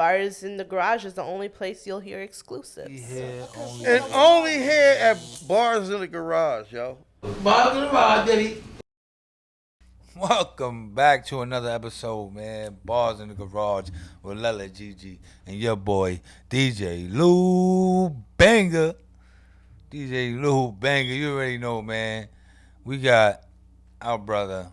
Bars in the Garage is the only place you'll hear exclusives. Yeah, And only here at Bars in the Garage, yo. Bars in the Garage, Diddy. Welcome back to another episode, man. Bars in the Garage with Lele Gigi and your boy DJ Lou Banger. DJ Lou Banger, you already know, man. We got our brother.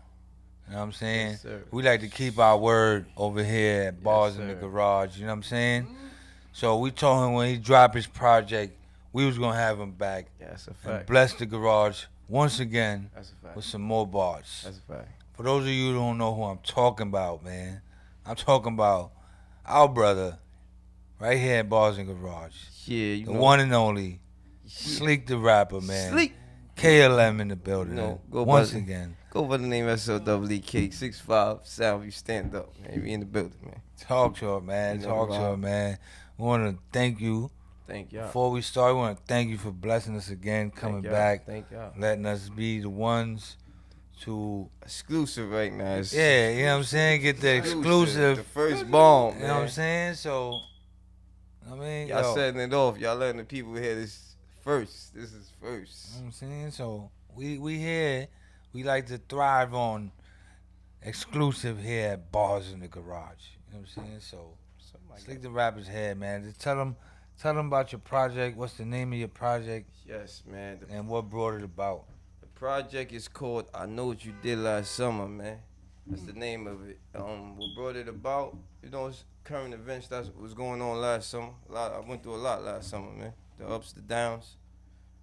You know what I'm saying? Yes, sir. We like to keep our word over here at Bars Yes, in the sir. Garage. You know what I'm saying? So we told him when he dropped his project, we was gonna have him back Yeah, that's a and fact. bless the garage once again That's a fact. with some more bars. That's a fact. For those of you who don't know who I'm talking about, man, I'm talking about our brother right here at Bars and Garage. Yeah, you The know. one and only Sleek the rapper, man. Sleek. KLM in the building. No, go once by- again. Go by the name SLWK 65 Soundview Stand Up, man. We in the building, man. Talk to her, man. You know, Talk to her, Rob. man. We want to thank you. Thank y'all. Before we start, we want to thank you for blessing us again, coming Thank y'all. back, Thank y'all. letting us be the ones to, Exclusive right now. It's yeah, you know what I'm saying, get the The exclusive. first bomb, You man. know what I'm saying? So, I mean, Y'all yo, setting it off. Y'all letting the people hear this first. This is first. you know what I'm saying? So, we here, we like to thrive on exclusive here at Bars in the Garage. You know what I'm saying? So, Something like Slick that. the Rapper's here, man. Just tell them about your project. What's the name of your project Yes, man. and what brought it about? The project is called I Know What You Did Last Summer, man. That's the name of it. What brought it about, you know, it's current events that's what was going on last summer. I went through a lot last summer, man. The ups, the downs,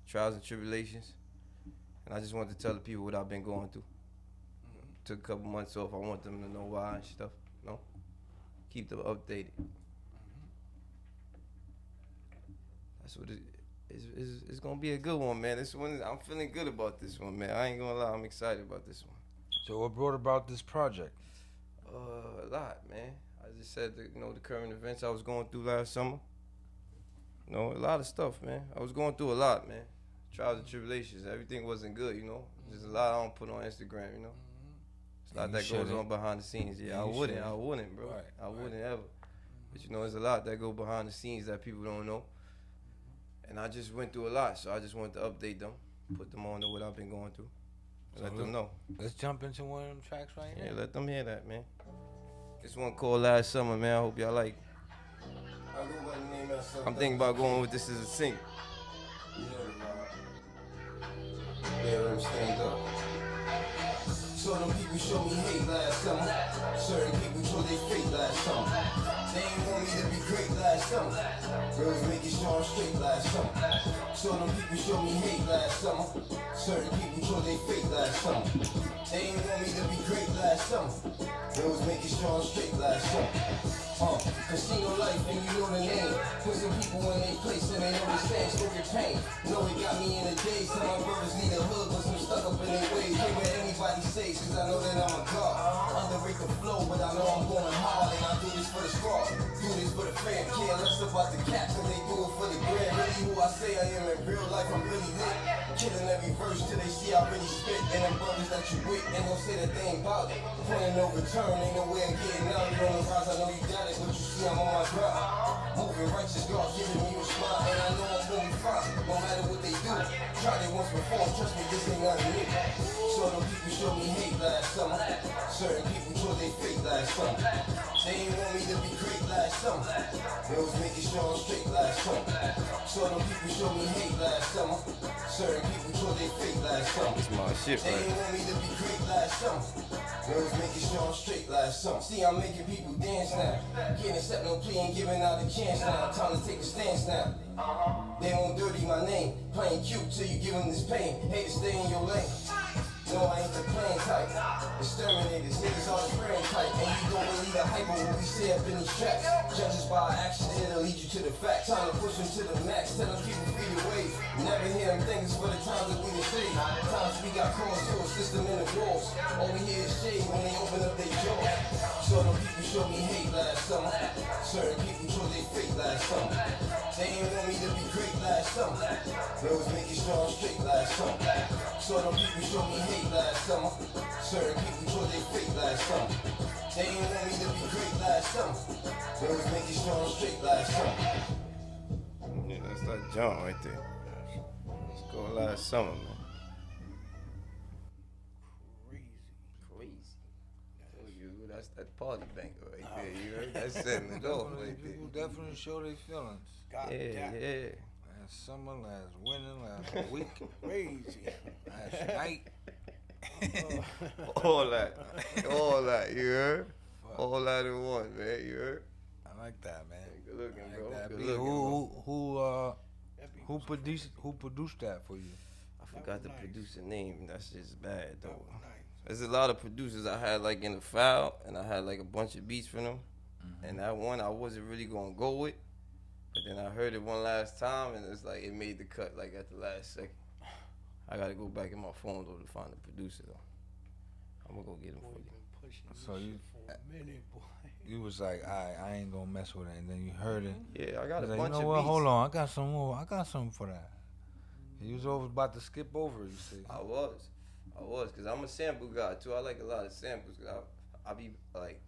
trials and tribulations. And I just wanted to tell the people what I've been going through. Took a couple months off. I want them to know why and stuff, you know. Keep them updated. That's what it's gonna be a good one, man. This one, I'm feeling good about this one, man. I ain't gonna lie, I'm excited about this one. So, what brought about this project? A lot, man. I just said, the current events I was going through last summer. You know, a lot of stuff, man. I was going through a lot, man. Trials and tribulations. Everything wasn't good, you know. There's a lot I don't put on Instagram, you know. There's a lot You that goes shouldn't. on behind the scenes. Yeah, You I wouldn't, shouldn't. bro. Right, I right. wouldn't ever. But you know, there's a lot that go behind the scenes that people don't know. And I just went through a lot, so I just wanted to update them, put them on to what I've been going through, and let them know. Let's jump into one of them tracks right Yeah, now. let them hear that, man. This one called Last Summer, man. I hope y'all like it. I'm thinking about going with this as a single. Yeah, let him stand up. So them people show me hate last summer. Certain people told they fake last summer. They ain't want me to be great last summer. Girls make it show I'm straight last summer. So them people show me hate last summer. Certain people told they fake last summer. They ain't want me to be great last summer. Girls make it show I'm straight last summer. Casino life and you know the name. Put some people in their place and they know the same. Smoking pain. Know it got me in the days. Some my brothers need a hood, but some stuck up in their ways. Can't let anybody say, cause I know that I'm a god. Underrate the flow, but I know I'm going hard. And I do this for the squad. Do this for the fam. Care less about the cap, cause they do it for the gram. Really who I say I am in real life, I'm really lit. Killing every verse till they see I really spit. And them brothers that you with, they gon' say that they ain't bout it. Playing no return, ain't no way of getting out. You on the rise, I know you got it, but you see I'm on my grind. Moving righteous, God giving me a smile. And I know I'm gonna be fine, no matter what they do. Tried it once before, trust me, this ain't nothing new. So them people show me hate last summer. Certain people told they fake last summer. They ain't want me to be great last summer. They was making sure I'm straight last summer. So them people show me hate last summer. Certain people told they fake last summer. It's my shit, right? They ain't want me to be great last summer. They was making sure I'm straight last summer. See, I'm making people dance now. Can't accept no plea, ain't giving out a chance now. Time to take a stance now. They won't dirty my name. Playing cute till you give them this pain. Hate to stay in your lane. No, I ain't the playing type. Exterminators, niggas all spraying type. And you don't believe the hype of what we say up in these tracks. Judges by our actions, it'll lead you to the facts. Time to push them to the max. Tell them people feed the wave. Never hear them think it's for the times that we done saved. Times we got calls to a system in the walls. All we hear is shade when they open up their jaws. So them people show me hate last summer. Certain people told they fake last summer. They ain't want me to be great last summer. They was making sure I'm straight last summer. So them people show me hate last summer. Certain people told they fake last summer. They ain't want me to be great last summer. They was making sure I'm straight last summer. Yeah, that's that jump right there. Let's go last summer, man. Crazy. Told you, that's that party banker right there. You heard? That's setting it off right there. People definitely show their feelings. Yeah. Last summer, last winter, last week, Crazy. last night. All that, you heard? All that in one, man, you heard? I like that, man. Good looking, I bro. like that. Good B, looking, bro. who produced that for you? I forgot the producer name. That's just bad, though. There's a lot of producers I had like in the file, and I had like a bunch of beats from them. And that one I wasn't really gonna go with, but then I heard it one last time, and it's like it made the cut like at the last second. I gotta go back in my phone though to find the producer though. I'm gonna go get him for you. So you was like, I ain't gonna mess with it, and then you heard it. Yeah, I got a Like, bunch you know of what? beats. Hold on, I got some more. I got something for that. You was over about to skip over. You see? I was, cause I'm a sample guy too. I like a lot of samples. Cause I be like,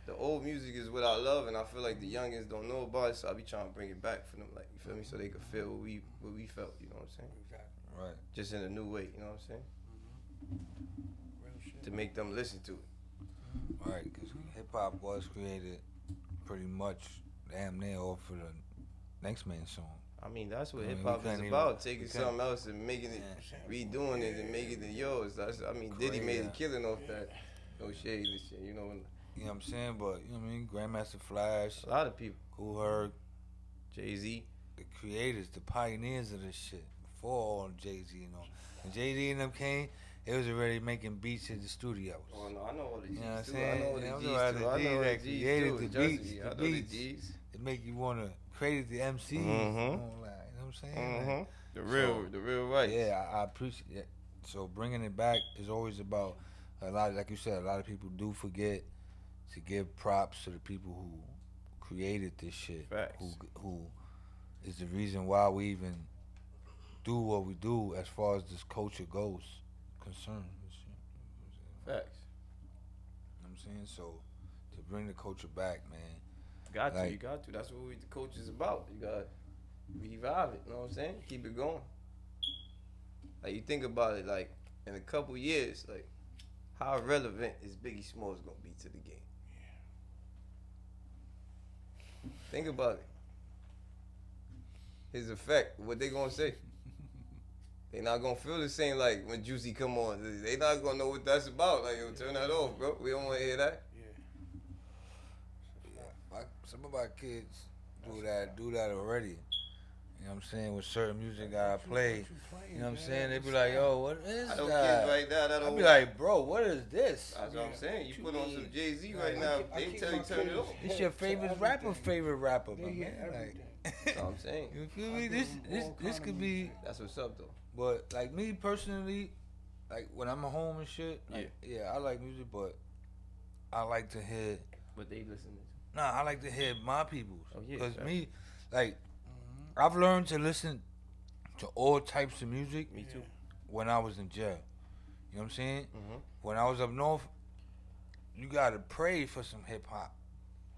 the old music is what I love, and I feel like the youngins don't know about it, so I be trying to bring it back for them, like you feel me, so they could feel what we felt. You know what I'm saying? Right. Just in a new way. You know what I'm saying? To make them listen to it. Right, because hip hop was created pretty much damn near off for the next man song. I mean, that's what I mean, hip hop we is can't about. even- Taking we can't- something else and making it, redoing it and making it yours. I mean, Diddy made a Crazy. killing off that. No shade and shit, you know. You know what I'm saying? But, you know what I mean? Grandmaster Flash, A lot of people. Kool Herc, Jay-Z. the creators, the pioneers of this shit. Before all Jay-Z and all. When Jay-Z and them came, they was already making beats in the studios. Oh, no, I know all the G's You know what I'm too. saying? I know all the Yeah, I'm G's talking about too. the I know all G's the that G's created too. the Trust beats, me, the I know the beats. G's. It make you want to create the MCs. Mhm. And all that, you know what I'm saying? Like, The real rights. yeah, I appreciate it. So bringing it back is always about a lot. Like you said, a lot of people do forget to give props to the people who created this shit. Facts. Who is the reason why we even do what we do as far as this culture goes concerned. Facts. You know what I'm saying? So to bring the culture back, man. Got to, Like- you got to. That's what the coach is about. You got to revive it, you know what I'm saying? Keep it going. Like, you think about it, like, in a couple years, like, how relevant is Biggie Smalls going to be to the game? Think about it. His effect, what they going to say? They not going to feel the same like when Juicy come on. They not going to know what that's about. Like, yo, turn that off, bro. We don't want to hear that. Some of our kids do that already. You know what I'm saying? With certain music I play, you know what I'm saying? They be like, yo, what is I don't that? kids right now that I don't be like, bro, what is this? That's what I'm saying. You What put you on some mean? Jay-Z right now, I they keep tell you my turn it kids- off. This your favorite rapper, They my hear man. everything. That's what I'm saying. You feel I me? do This all this kind could of be, That's what's up, though. but like me personally, like when I'm at home and shit, like, yeah, I like music, but I like to hear. But they listening to. Nah, I like to hear my people's. Oh, yeah, Cause sure. me, like, I've learned to listen to all types of music Me too. when I was in jail. You know what I'm saying? Mhm. When I was up north, you gotta pray for some hip hop.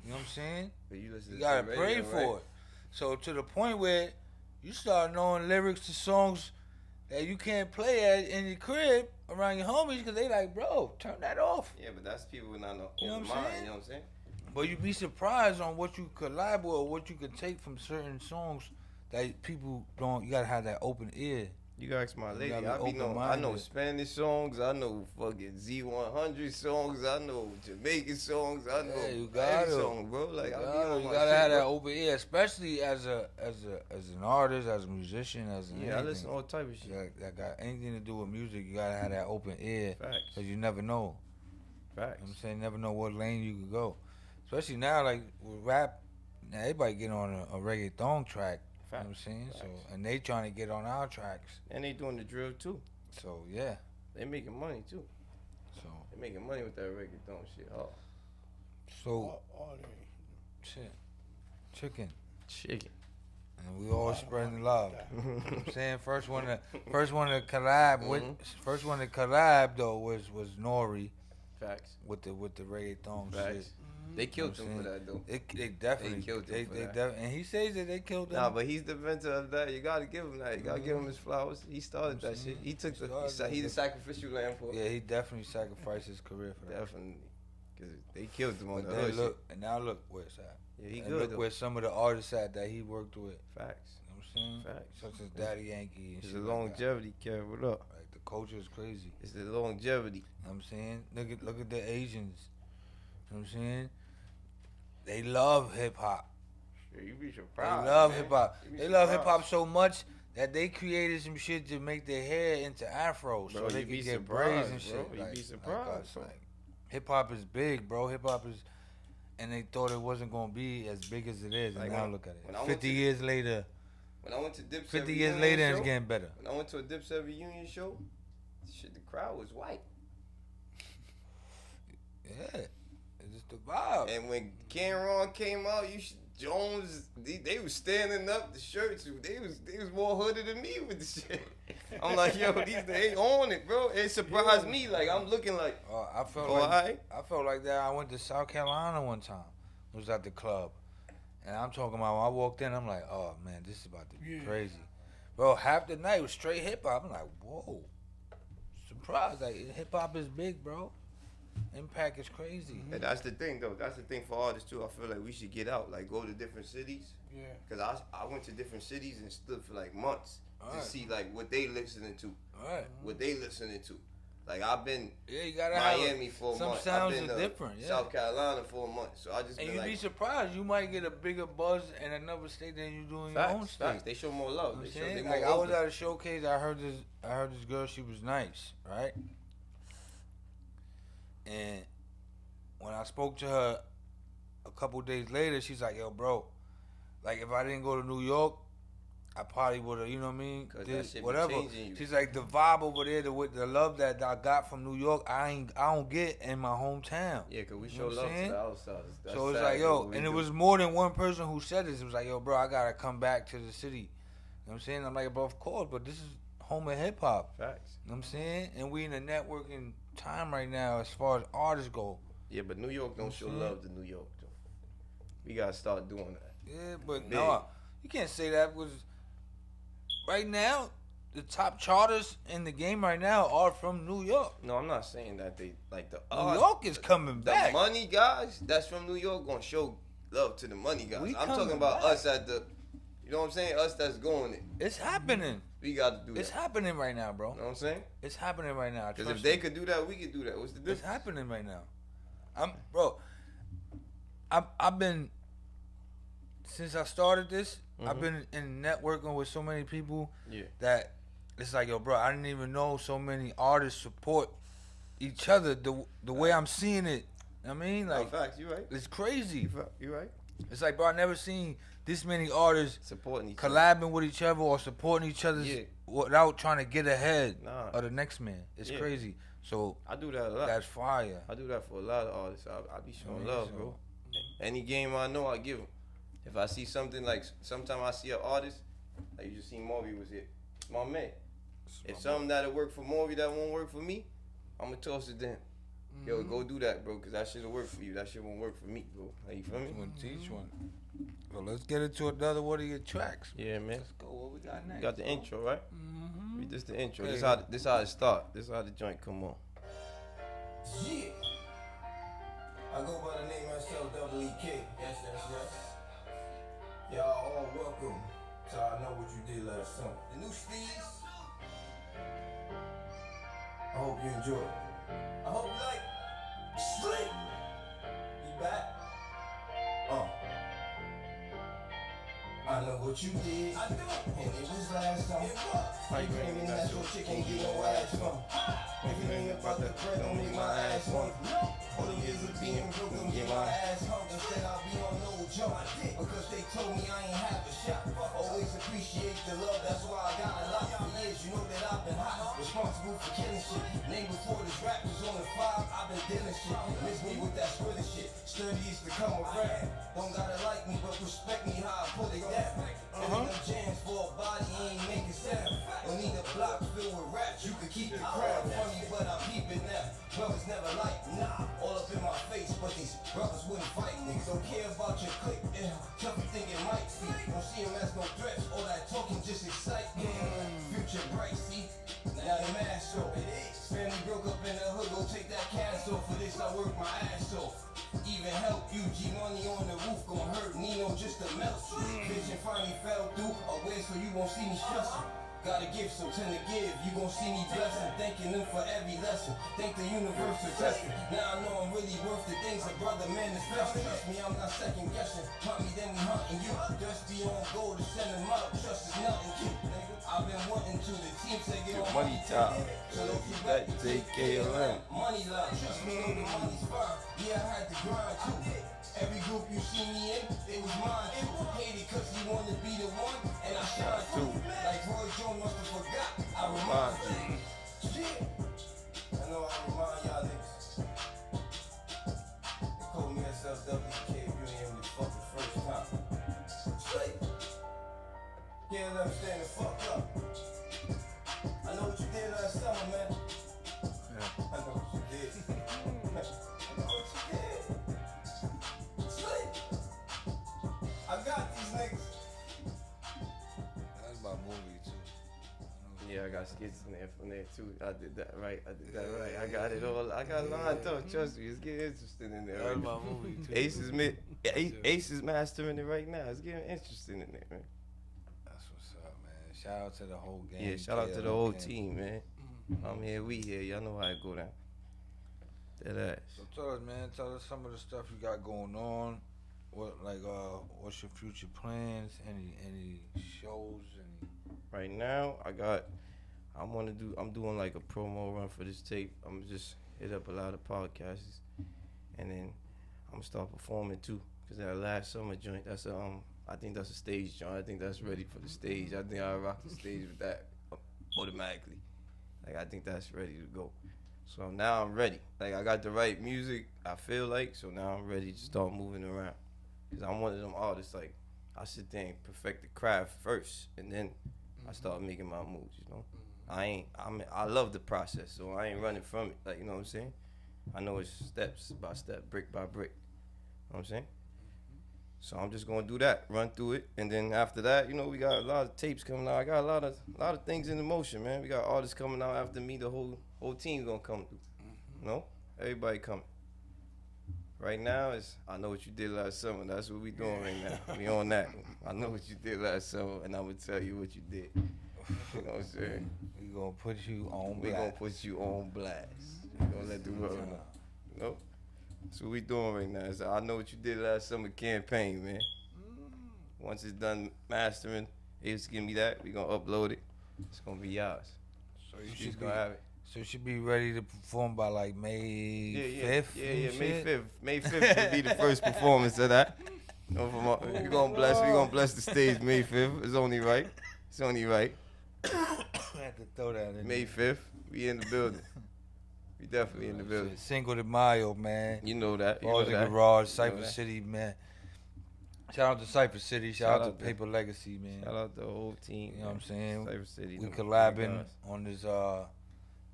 You know what I'm saying? But you listen You to gotta some pray radio, for right? it. So to the point where you start knowing lyrics to songs that you can't play in your crib around your homies because they like, bro, turn that off. Yeah, but that's people with not no You know open what I'm mind. saying? You know what I'm saying? But you'd be surprised on what you collab with or what you could take from certain songs that people don't. You gotta have that open ear. You gotta ask my You lady. gotta be I know open-minded. Spanish songs. I know fucking Z100 songs. I know Jamaican songs. I know Yeah, you every gotta. song, bro. Like I be on You my gotta shit, have that bro. open ear, especially as an artist, as a musician, as an Yeah, I anything. listen to all type of shit. That got anything to do with music. You gotta have that open ear, Facts. cause you never know. You know Facts. what I'm saying? Never know what lane you could go. Especially now, like with rap, now everybody get on a reggaeton track. You know what I'm saying? So, Facts. and they trying to get on our tracks. And they doing the drill too. So yeah. They making money too. So They making money with that reggaeton shit. Oh, so All day. shit, chicken, chicken. and we all spreading love. You know what I'm saying first one to collab with, Mhm. first one to collab though was Nori Facts. with the reggaeton Facts. shit. They killed You know him what for I'm that though. They definitely They killed him for that. and he says that they killed him. Nah, but he's the inventor of that. You gotta give him that. You gotta give him his flowers. He started that shit. He took he the sacrificial lamb for it. Yeah, he definitely sacrificed his career for that. Definitely. Cause they killed him on But the then hood shit. look, and now look where it's at. Yeah, he And good look though. where some of the artists at that he worked with. Facts. You know what I'm saying? Facts. Such as Daddy Yankee and It's shit the like that. longevity, Kev. What up? Like the culture is crazy. It's the longevity. You know what I'm saying? Look at the Asians. You know what I'm saying? They love hip hop. Yeah, you be They surprised. love man. hip hop. You be They love hip surprised. hop so much that they created some shit to make their hair into afros so Bro, they you could be get braids and surprised, shit. bro. You be surprised, bro. Hip hop is big, bro. Hip hop is, and they thought it wasn't gonna be as big as it is, and Like now when- look at when I it. went 50 to- years later, When I went to Dipset 50 years reunion later, show, it's getting better. When I went to a Dipset reunion show, shit, the crowd was white. Yeah, it's just the vibe. And when Cameron came out, Jones, they was standing up. The shirts, they was more hooded than me with the shit. I'm like, yo, they on it, bro. It surprised me. Like I'm looking like, I felt oh, like alright. I felt like that. I went to South Carolina one time. I was at the club, and I'm talking about when I walked in. I'm like, oh man, this is about to be crazy, bro. Half the night was straight hip hop. I'm like, whoa, surprised. Like hip hop is big, bro. Impact is crazy. And that's the thing, though. That's the thing for artists too. I feel like we should get out, like go to different cities. Yeah. Cause I went to different cities and stood for like months Alright. to see like what they listening to, All right. what they listening to. Like I've been Yeah, you gotta Miami have for a some month. sounds I've been are different. Yeah. South Carolina for a month. So I just And been you'd like, be surprised. You might get a bigger buzz in another state than you do in your own facts, state. facts. They show more love. You know They what show I'm they saying? more Like I was open. at a showcase. I heard this girl. She was nice, right? And when I spoke to her a couple days later, she's like, "Yo, bro, like if I didn't go to New York, I probably would have, you know what I mean? 'Cause that This, shit be whatever." changing you. She's like, the vibe over there, the love that I got from New York, I don't get in my hometown. Yeah, cause we You show know what I'm love to saying? the outsiders. That's So it's sad, like, but yo, what we and it do. was more than one person who said this. It was like, yo, bro, I gotta come back to the city. You know what I'm saying? I'm like, bro, of course, but this is home of hip hop. facts. You know what I'm saying? And we in a networking time right now as far as artists go. Yeah, but New York don't show Mhm. love to New York. Though. We gotta start doing that. Yeah, but Big. no, you can't say that because right now, the top charters in the game right now are from New York. No, I'm not saying that they like the New York is coming the back. money guys that's from New York gonna show love to the money guys. We I'm coming talking about back. us at the, you know what I'm saying? Us that's going it. It's happening. We got to do It's that. happening right now, bro. You know what I'm saying? It's happening right now. Because Trust if they me. could do that, we could do that. What's the It's difference? happening right now. I've been since I started this. I've been in networking with so many people Yeah. that it's like, yo, bro, I didn't even know so many artists support each other the way I'm seeing it. I mean, No, like, facts. You right. it's crazy. You right. It's like, bro, I never seen this many artists Supporting each other. collabing with each other or supporting each other Yeah. without trying to get ahead Nah. of the next man. It's Yeah. crazy. So I do that a lot. that's fire. I do that for a lot of artists. I be showing Yeah, love, so- bro. Any game I know, I give them. If I see something like, sometimes I see an artist, like you just seen Maury was here. It's my man. If something that'll work for Maury that won't work for me, I'ma toss it to him. Yo, go do that, bro, because that shit'll work for you. That shit won't work for me, bro. Like, you feel me? One teach one. Well, let's get into another one of your tracks. Yeah, man. Let's go. What we got next? You got the intro, right? Mm-hmm. Read this the intro. Okay. This how it start. This how the joint come on. Yeah. I go by the name SLEEK. Yes, yes. Y'all all welcome to I Know What You Did Last Summer. The new Steez. I hope you enjoy it. I hope you like sleep. You back? I know what you did. I do. And it was last summer. How you claiming ain't that's your chick ain't get no ass from. If you ain't about the bread, don't make my ass one. All the years of being broke, don't get my ass hung. Instead I'll be on no jump. Because they told me I ain't have a shot. Always appreciate the love, that's why I got a lot. For years, you know that I've been hot. Responsible for killing shit. Name before this rap was on the 5, I've been dealing shit. Miss me with that squirting shit. Sturdy is to come around. Don't gotta like me, but respect me how I pull it down. And them jams for a body ain't making sound. Don't need a block filled with raps, you can keep the crowd. Funny, but I'm peeping now. Brothers never like, nah. your mic, see. Don't see him as no threats, all that talking just excite. Future bright, see. Now the mask show. Family broke up in the hood, go take that cash off. For this, I work my ass off. Even help you, G money on the roof gon' hurt Nino just to melt you. Bitch and finally fell through, away so you won't see me stressing. Got a gift, so tend to give. You gon' see me blessing, thanking them for every lesson. Thank the universe for testing. Now I know I'm really worth the things a brother manifesting. Trust me, I'm not second guessing. Hunt me, then we hunting you. Just be on go to send them out. Trust is nothing cute. I've been wanting to. The team say get on Money time. So don't keep That back. JKLM. Money line. Trust me, know the money's fine. Yeah, I had to grind too. Every group you see me in, it was mine too. Hated cause he wanted to be the one, and I shine too. Like Roy Jones must have forgot, I remind you. Shit. I know I remind y'all niggas. They call me SLWK if you ain't hear me the fucking first time. Straight. Can't let me stand the fuck up. I know what you did last summer, man. I know what you did. I know what you did. Straight. I got these niggas. That's my movie too. Yeah, I got skits in there from there too. I did that right. I got it all. I got lined up. Trust me, it's getting interesting in there. That's Right? my movie too. Ace is mastering it right now. It's getting interesting in there, man. That's what's up, man. Shout out to the whole gang. Yeah, shout out to the whole team, man. I'm here, we here. Y'all know how it go down. That ass. So tell us, man. Tell us some of the stuff you got going on. What's your future plans? Any shows? Right now, I'm doing like a promo run for this tape. I'm just hit up a lot of podcasts, and then I'm gonna start performing too. Cause that last summer joint, I think that's a stage joint. I think that's ready for the stage. I think I'll rock the stage with that automatically. Like I think that's ready to go. So now I'm ready. Like I got the right music, I feel like. So now I'm ready to start moving around. Cause I'm one of them artists. Like I sit there and perfect the craft first, and then I start making my moves. You know, I love the process, so I ain't running from it. Like you know what I'm saying. I know it's steps by step, brick by brick. You know what I'm saying. So I'm just gonna do that, run through it, and then after that, you know, we got a lot of tapes coming out. I got a lot of things in the motion, man. We got artists coming out after me. The whole team gonna come through. You know, everybody coming. Right now is I know what you did last summer. That's what we doing right now. We on that. I know what you did last summer, and I'm gonna tell you what you did. You know what I'm saying? We gonna put you on We blast. gonna put you on blast. We gonna let the world know. You know? That's what we doing right now. So I know what you did last summer campaign, man. Once it's done mastering, just give me that. We gonna upload it. It's gonna be yours. So you She's should gonna have it. So you should be ready to perform by like May 5th. Yeah, and May shit? 5th. May 5th will be the first performance of that. You know, we gonna bless the stage May 5th. It's only right. It's only right. I had to throw that in. May 5th, we in the building. We definitely in the building. Cinco de Mayo, man. You know that. You Balls know in that. Garage, You know Cypher that. City, man. Shout out to Cypher City. Shout Shout out out to to- Paper Legacy, man. Shout out the whole team. You know what I'm saying? Cypher City. We them collabing guys. on this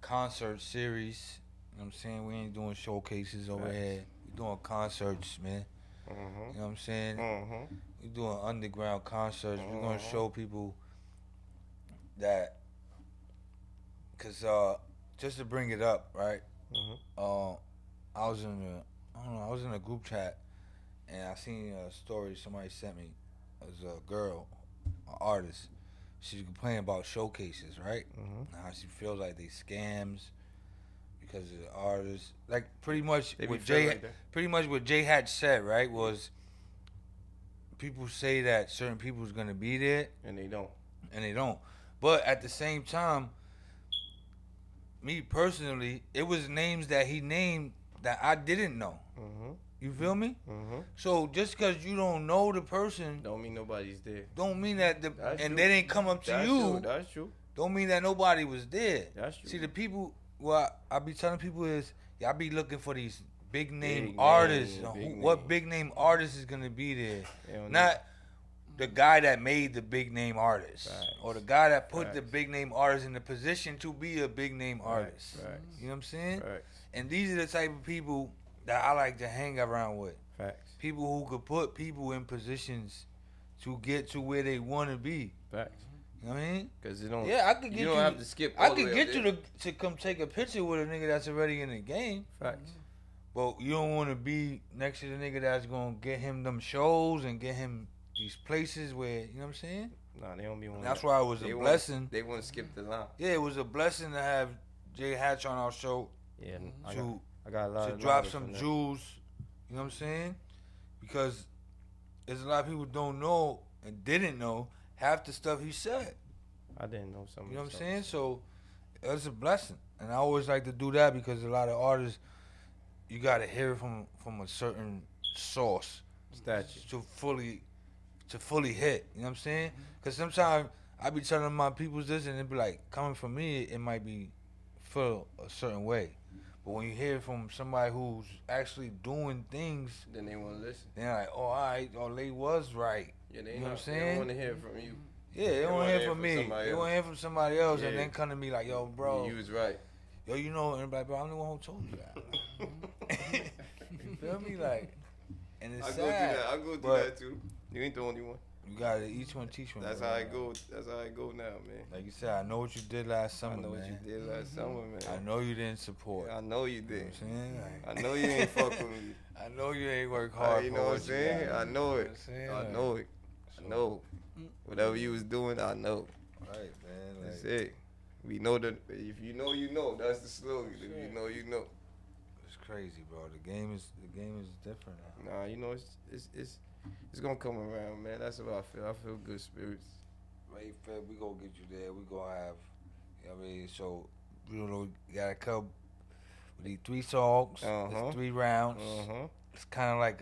concert series. You know what I'm saying? We ain't doing showcases over Facts. here. We doing concerts, man. You know what I'm saying? We doing underground concerts. We're gonna show people that, cause just to bring it up, right? I was in a group chat, and I seen a story somebody sent me. It was a girl, an artist. She was complaining about showcases, right? How she feels like they scams because of the artists. Like pretty much They be what feeling Jay, like that. pretty much what Jay Hatch said, right? Was people say that certain people's gonna be there And they don't. and they don't. But at the same time, me personally, it was names that he named that I didn't know. You feel me? So just because you don't know the person, Don't mean nobody's there. don't mean that That's and true. they didn't come up to That's you. true. That's true. Don't mean that nobody was there. That's true. See, the people, what I be telling people is, y'all be looking for these big name Big artists. name, big What name. big name artist is gonna be there? They don't Not the guy that made the big name artist, Facts. or the guy that put the Facts. big name artist in the position to be a big name artist. Facts. You know what I'm saying? Facts. And these are the type of people that I like to hang around with. Facts. People who could put people in positions to get to where they want to be. Facts. You know what I mean? Because you don't. Yeah, I could get You don't have to skip. I all the could way get up you there. to come take a picture with a nigga that's already in the game. Facts. But you don't want to be next to the nigga that's gonna get him them shows and get him these places where, you know what I'm saying? Nah, they don't be one. That's why it was a blessing. They want to skip the line. Yeah, it was a blessing to have Jay Hatch on our show Yeah, I to got a lot to of drop knowledge some from that. jewels. You know what I'm saying? Because there's a lot of people don't know and didn't know half the stuff he said. I didn't know some. You know what I'm saying? So it's a blessing, and I always like to do that because a lot of artists, you got to hear it from a certain source Statue. to fully hit. You know what I'm saying? Because sometimes I be telling my peoples this, and it be like coming from me, it might be feel a certain way, but when you hear it from somebody who's actually doing things, Then they want to listen. they're like, oh, all right, oh, they was right. Yeah, they You know what I'm They saying? don't want to hear it from you. Yeah, they don't want to hear from me. somebody They else. want to hear from somebody else, and Yeah. then come to me like, yo, bro. You was right. Yo, you know, and like, bro, I'm the one who told you that. You feel me? Like, and it's I sad. go through that. I go through but that too. You ain't the only one. You gotta each one teach one. That's bro. how I go. That's how I go now, man. Like you said, I know what you did last summer, I know man. what you did last summer, man. I know you didn't support. I know you You know did. what I'm saying? Like, I know you ain't fuck with me. I know you ain't work hard You for know what I'm what you saying? got. I know You it. know what I'm saying? I Like, know it. I know. Whatever you was doing, I know. Right, man. That's Like, it. We know that if you know, you know. That's the slogan. If you know, you know. it's crazy, bro. The game is different now. Nah, you know it's gonna come around, man. That's what I feel. I feel good spirits. Right, Feb, we gonna get you there. We gonna have, you know what I mean? So, you know, you gotta come with these 3 songs. Uh-huh. It's 3 rounds. Uh-huh. It's kind of like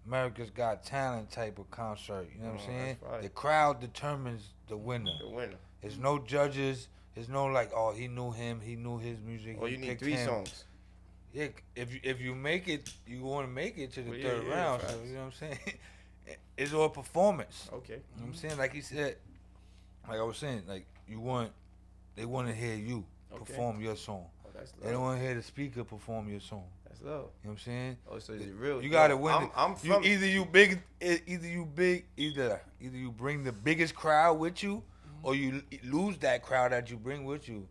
America's Got Talent type of concert. You know what I'm saying? that's right. The crowd determines the winner. The winner. There's no judges. There's no like, oh, he knew him. He knew his music. Oh, he you need picked 3 him. songs. Yeah, if you make it, you want to make it to the Well, third yeah, round. So facts. you know what I'm saying? It's all performance. Okay. You know what I'm saying? Like he said, like I was saying, like they want to hear you Okay. perform your song. Oh, that's They don't love. want to hear the speaker perform your song. That's love. You know what I'm saying? Oh, so it's real. You gotta win. I'm You from. either you bring the biggest crowd with you, or you lose that crowd that you bring with you. You know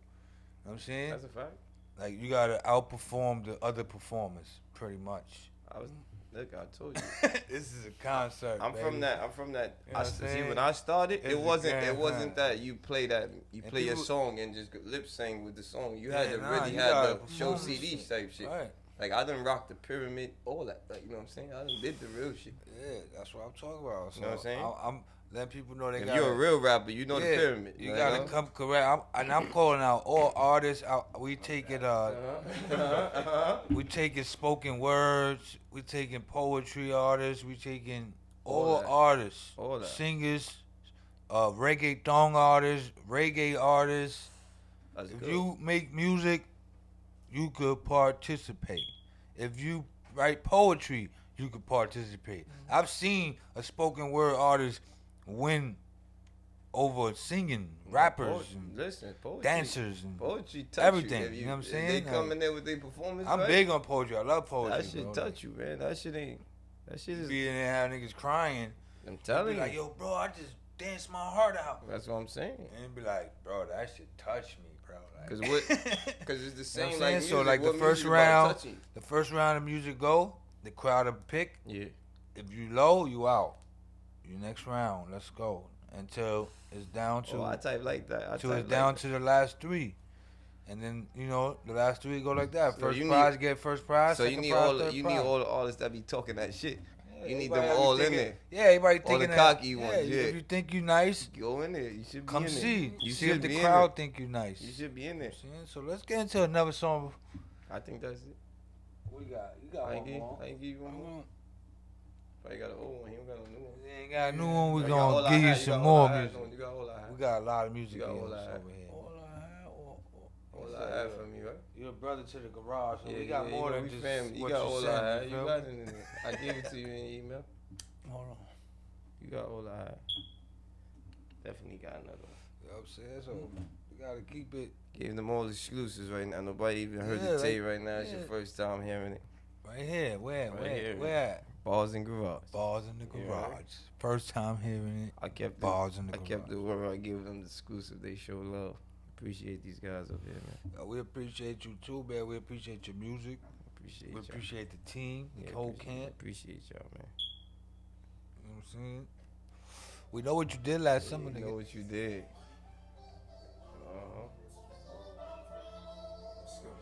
what I'm saying? That's a fact. Like you gotta outperform the other performers, pretty much. Look, I told you. This is a concert. I'm baby. from that. I'm from that. You know what I'm See, saying? when I started, It's it a wasn't. grand It wasn't time. that you play that. You And play your people- song and just lip sing with the song. You had Yeah, to nah, really you had gotta to show perform the CD shit. type shit. Right. Like I done rock the pyramid, all that. Like you know what I'm saying? I done did the real shit. Yeah, that's what I'm talking about. So You know what I'm saying? I'm letting people know they If gotta, you're a real rapper, you know the yeah, pyramid. You gotta come correct. I'm calling out all artists. We take it. We taking spoken words. We taking poetry artists. We taking all that. artists, All that. singers, reggaeton artists, reggae artists. That's If good. you make music, you could participate. If you write poetry, you could participate. I've seen a spoken word artist win over singing, rappers, and Listen, poetry, dancers, and poetry touch everything, You. If you know what I'm if saying? They Like, come in there with their performance. I'm right? big on poetry. I love poetry. That shit bro. touch you, man. That shit ain't. That shit is. Be in there having niggas crying. I'm Be telling you. like, yo, bro, I just danced my heart out. That's what I'm saying. And be like, bro, that shit touched me, bro. Like, Cause what? Cause it's the You know same what I'm like saying? So music. like the What first music about round, touching? the first round of music go, the crowd will pick. Yeah. If you low, you out. You next round, let's go until it's down to Oh, I type like that. I until type it's down like to the last 3, and then the last 3 go like that. So First you prize need- get first prize. So you second need prize, all third you prize. need all the artists that be talking that shit. Yeah, You need everybody them all in thinking- there. Yeah, everybody All the thinking that. cocky ones, yeah. If you think you nice, Go in there. You should be come in there. see. You see should if the be in crowd think you nice. there. You should be in there. You know what I'm saying? So let's get into another song. I think that's it. What you got? You got I ain't one give, more. I ain't give you one more. Probably got an old one. He don't got no new one. You ain't got a new one. We You got all gonna I give you had, some got more all I had, music. no, you got all I had. We got a lot of music You got in all I this had. over here. All I had for me, right? You're a brother to the garage, so Yeah, we got yeah, more you know, than we just family. You what got you all sent, I had. you You feel got me? it in there. I gave it to you in email. Hold on. You got all I had. Definitely got another one. You know what I'm saying? So we gotta keep it Gave them all exclusives right now. Nobody even heard Yeah, the tape right now. It's yeah. your first time hearing it. right here. Where? Right where? here. Where? At? Balls in garage. Bars in the Yeah. garage. First time hearing it. I kept Bars in the I garage. kept the word. I give them the exclusive. They show love. Appreciate these guys up here, man. We appreciate you too, man. We appreciate your music. Appreciate We y'all. appreciate the team, the Yeah, whole appreciate- camp. Appreciate y'all, man. You know what I'm saying? We know what you did last summer, You nigga. know what you did.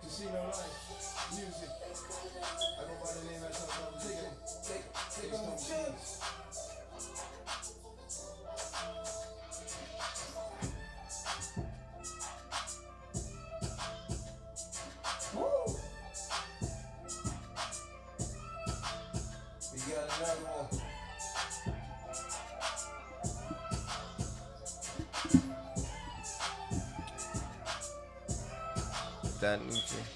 Casino life, music. I go by the name of something. Take on cheers. Woo! We got another one. That new shit.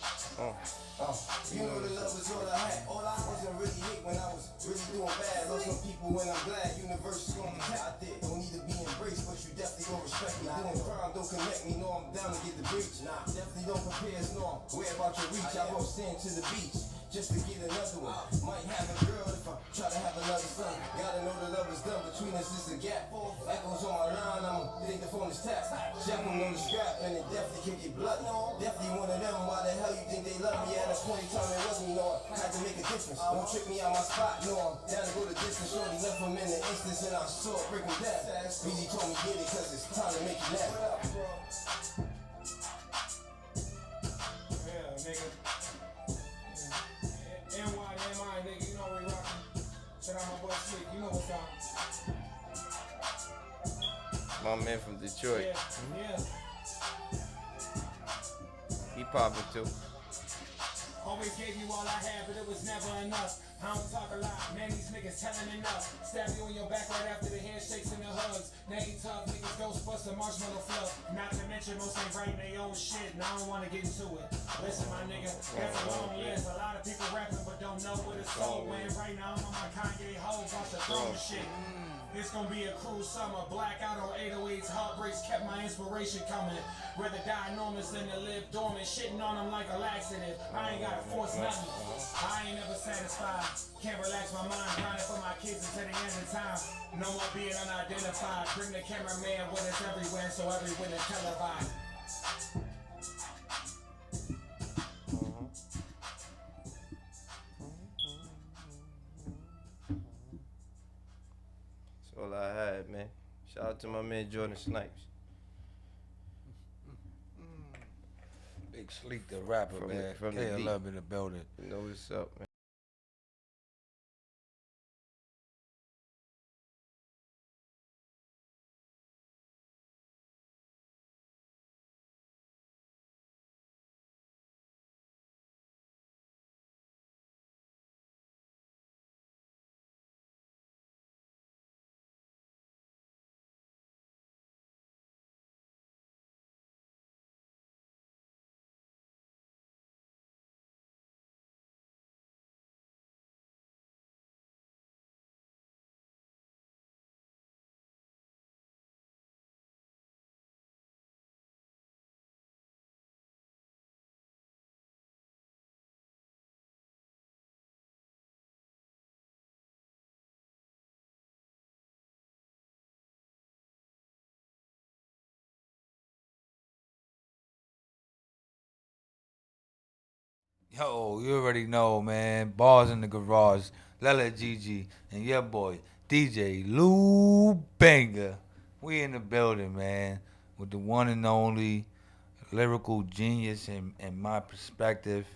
You know the love was all I had. All I wasn't really hate when I was really doing bad. Lost some people when I'm glad. Universe is gonna be out there. Don't need to be embraced, but you definitely gon' respect me. Doing crime don't connect me. No, I'm down to get the breach. Nah, definitely don't prepare us. No, where about your reach? I won't stand to the beach just to get another one. Might have a girl if I try to have another son. Gotta know the love is done between us. Is a gap. Echoes on my line. I'ma think the phone is tapped. Check them on the scrap and it definitely can get bloody. Definitely one of them. Why the hell you think they love me? At a point in time it wasn't, no, I had to make a difference. Don't trick me out my spot, no, I'm down to go the distance. Shorty left him in the instance and I saw it break him down. BG told me get it cause it's time to make you laugh. What up, bro? Yeah, nigga. Yeah. NY, nigga, you know we rockin'. Shout out my boy Slick, you know what's up. My man from Detroit. Yeah. He poppin' too. Always gave you all I had, but it was never enough. I don't talk a lot, man, these niggas telling enough. Stab you in your back right after the handshakes and the hugs. Now you tough niggas, Ghostbuster, marshmallow fluff. Not to mention most ain't writing their own shit, and I don't wanna get into it. Listen, my nigga, that's a long list. A lot of people rapping, but don't know what it's sold. When right now I'm on my Kanye hoe, about to throw the shit. It's gonna be a cruel summer, blackout on 808s, heartbreaks kept my inspiration coming. Rather die enormous than to live dormant, shitting on them like a laxative. I ain't gotta force nothing, I ain't never satisfied. Can't relax my mind, grinding for my kids until the end of time. No more being unidentified, bring the cameraman with us everywhere, so everywhere is televised. That's all I had, man. Shout out to my man Jordan Snipes. Big Sleek the rapper, From the- man. from the KLub in the building. You know what's up, man. Yo, you already know, man. Bars in the garage. Lala Gigi and your boy, DJ Lou Banger. We in the building, man. With the one and only lyrical genius in my perspective.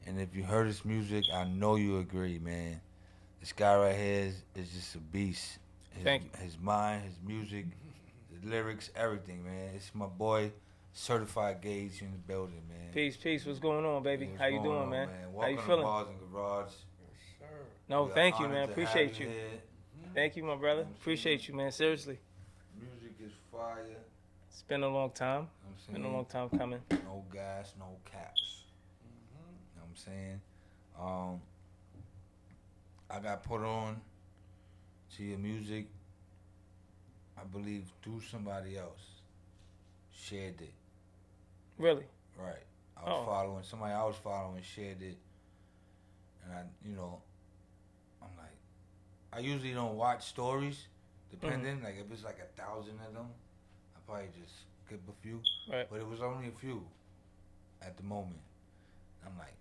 And if you heard his music, I know you agree, man. This guy right here is just a beast. Thank you. His mind, his music, the lyrics, everything, man. It's my boy, Certified Gage in the building, man. Peace. What's going on, baby? What's How you going doing, on, man? Welcome How you to feeling? Bars and Garage. No, We are thank you, honored man. to Appreciate have you. here. Thank you, my brother. Appreciate you, man. Seriously. Music is fire. You know It's been a long time. what I'm Been saying? a long time coming. No gas, no caps. You know what I'm saying? I got put on to your music, I believe, through somebody else. Shared it. Really. Right. I was Oh. following, somebody I was following shared it. And I'm like, I usually don't watch stories, depending. Like if it's like 1,000 of them, I probably just skip a few. Right. But it was only a few at the moment. I'm like,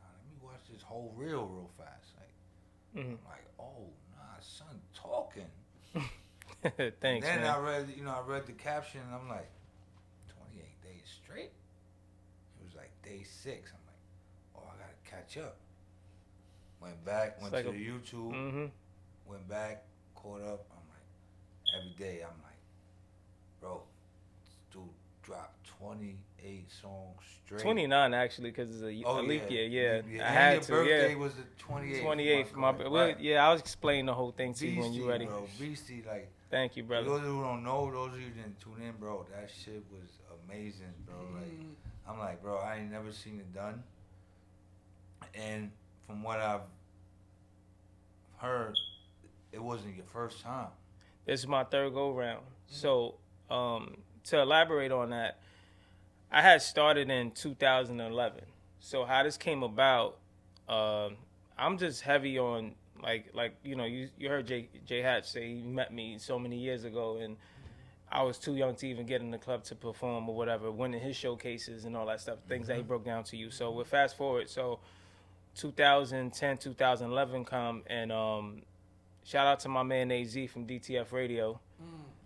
nah, let me watch this whole reel real fast. Like, I'm like, oh, nah, son, talking. Thanks, Then man. I read the caption, and I'm like, 28 days straight. It was like day 6. I'm like, oh, I gotta catch up. Went back, went like to a- the YouTube, Mm-hmm. went back, caught up. I'm like, every day, I'm like, bro, this dude dropped 28 songs straight. 29 actually, because it's a leap year. Yeah, Leap year. I And had your to. birthday Yeah, was the 28th. 28th. Right. Yeah, I'll explain the whole thing to you when Beastie, you're ready. bro. Beastie, like, Thank you, for brother. those who don't know, those of you who didn't tune in, bro, that shit was amazing, bro. Like, I'm like, bro, I ain't never seen it done. And from what I've heard, it wasn't your first time. This is my third go round. So, to elaborate on that, I had started in 2011. So how this came about, I'm just heavy on like you heard Jay Hatch say he met me so many years ago, and I was too young to even get in the club to perform or whatever, winning his showcases and all that stuff, things that he broke down to you. So we're fast forward. So 2010, 2011 come, and shout out to my man AZ from DTF Radio.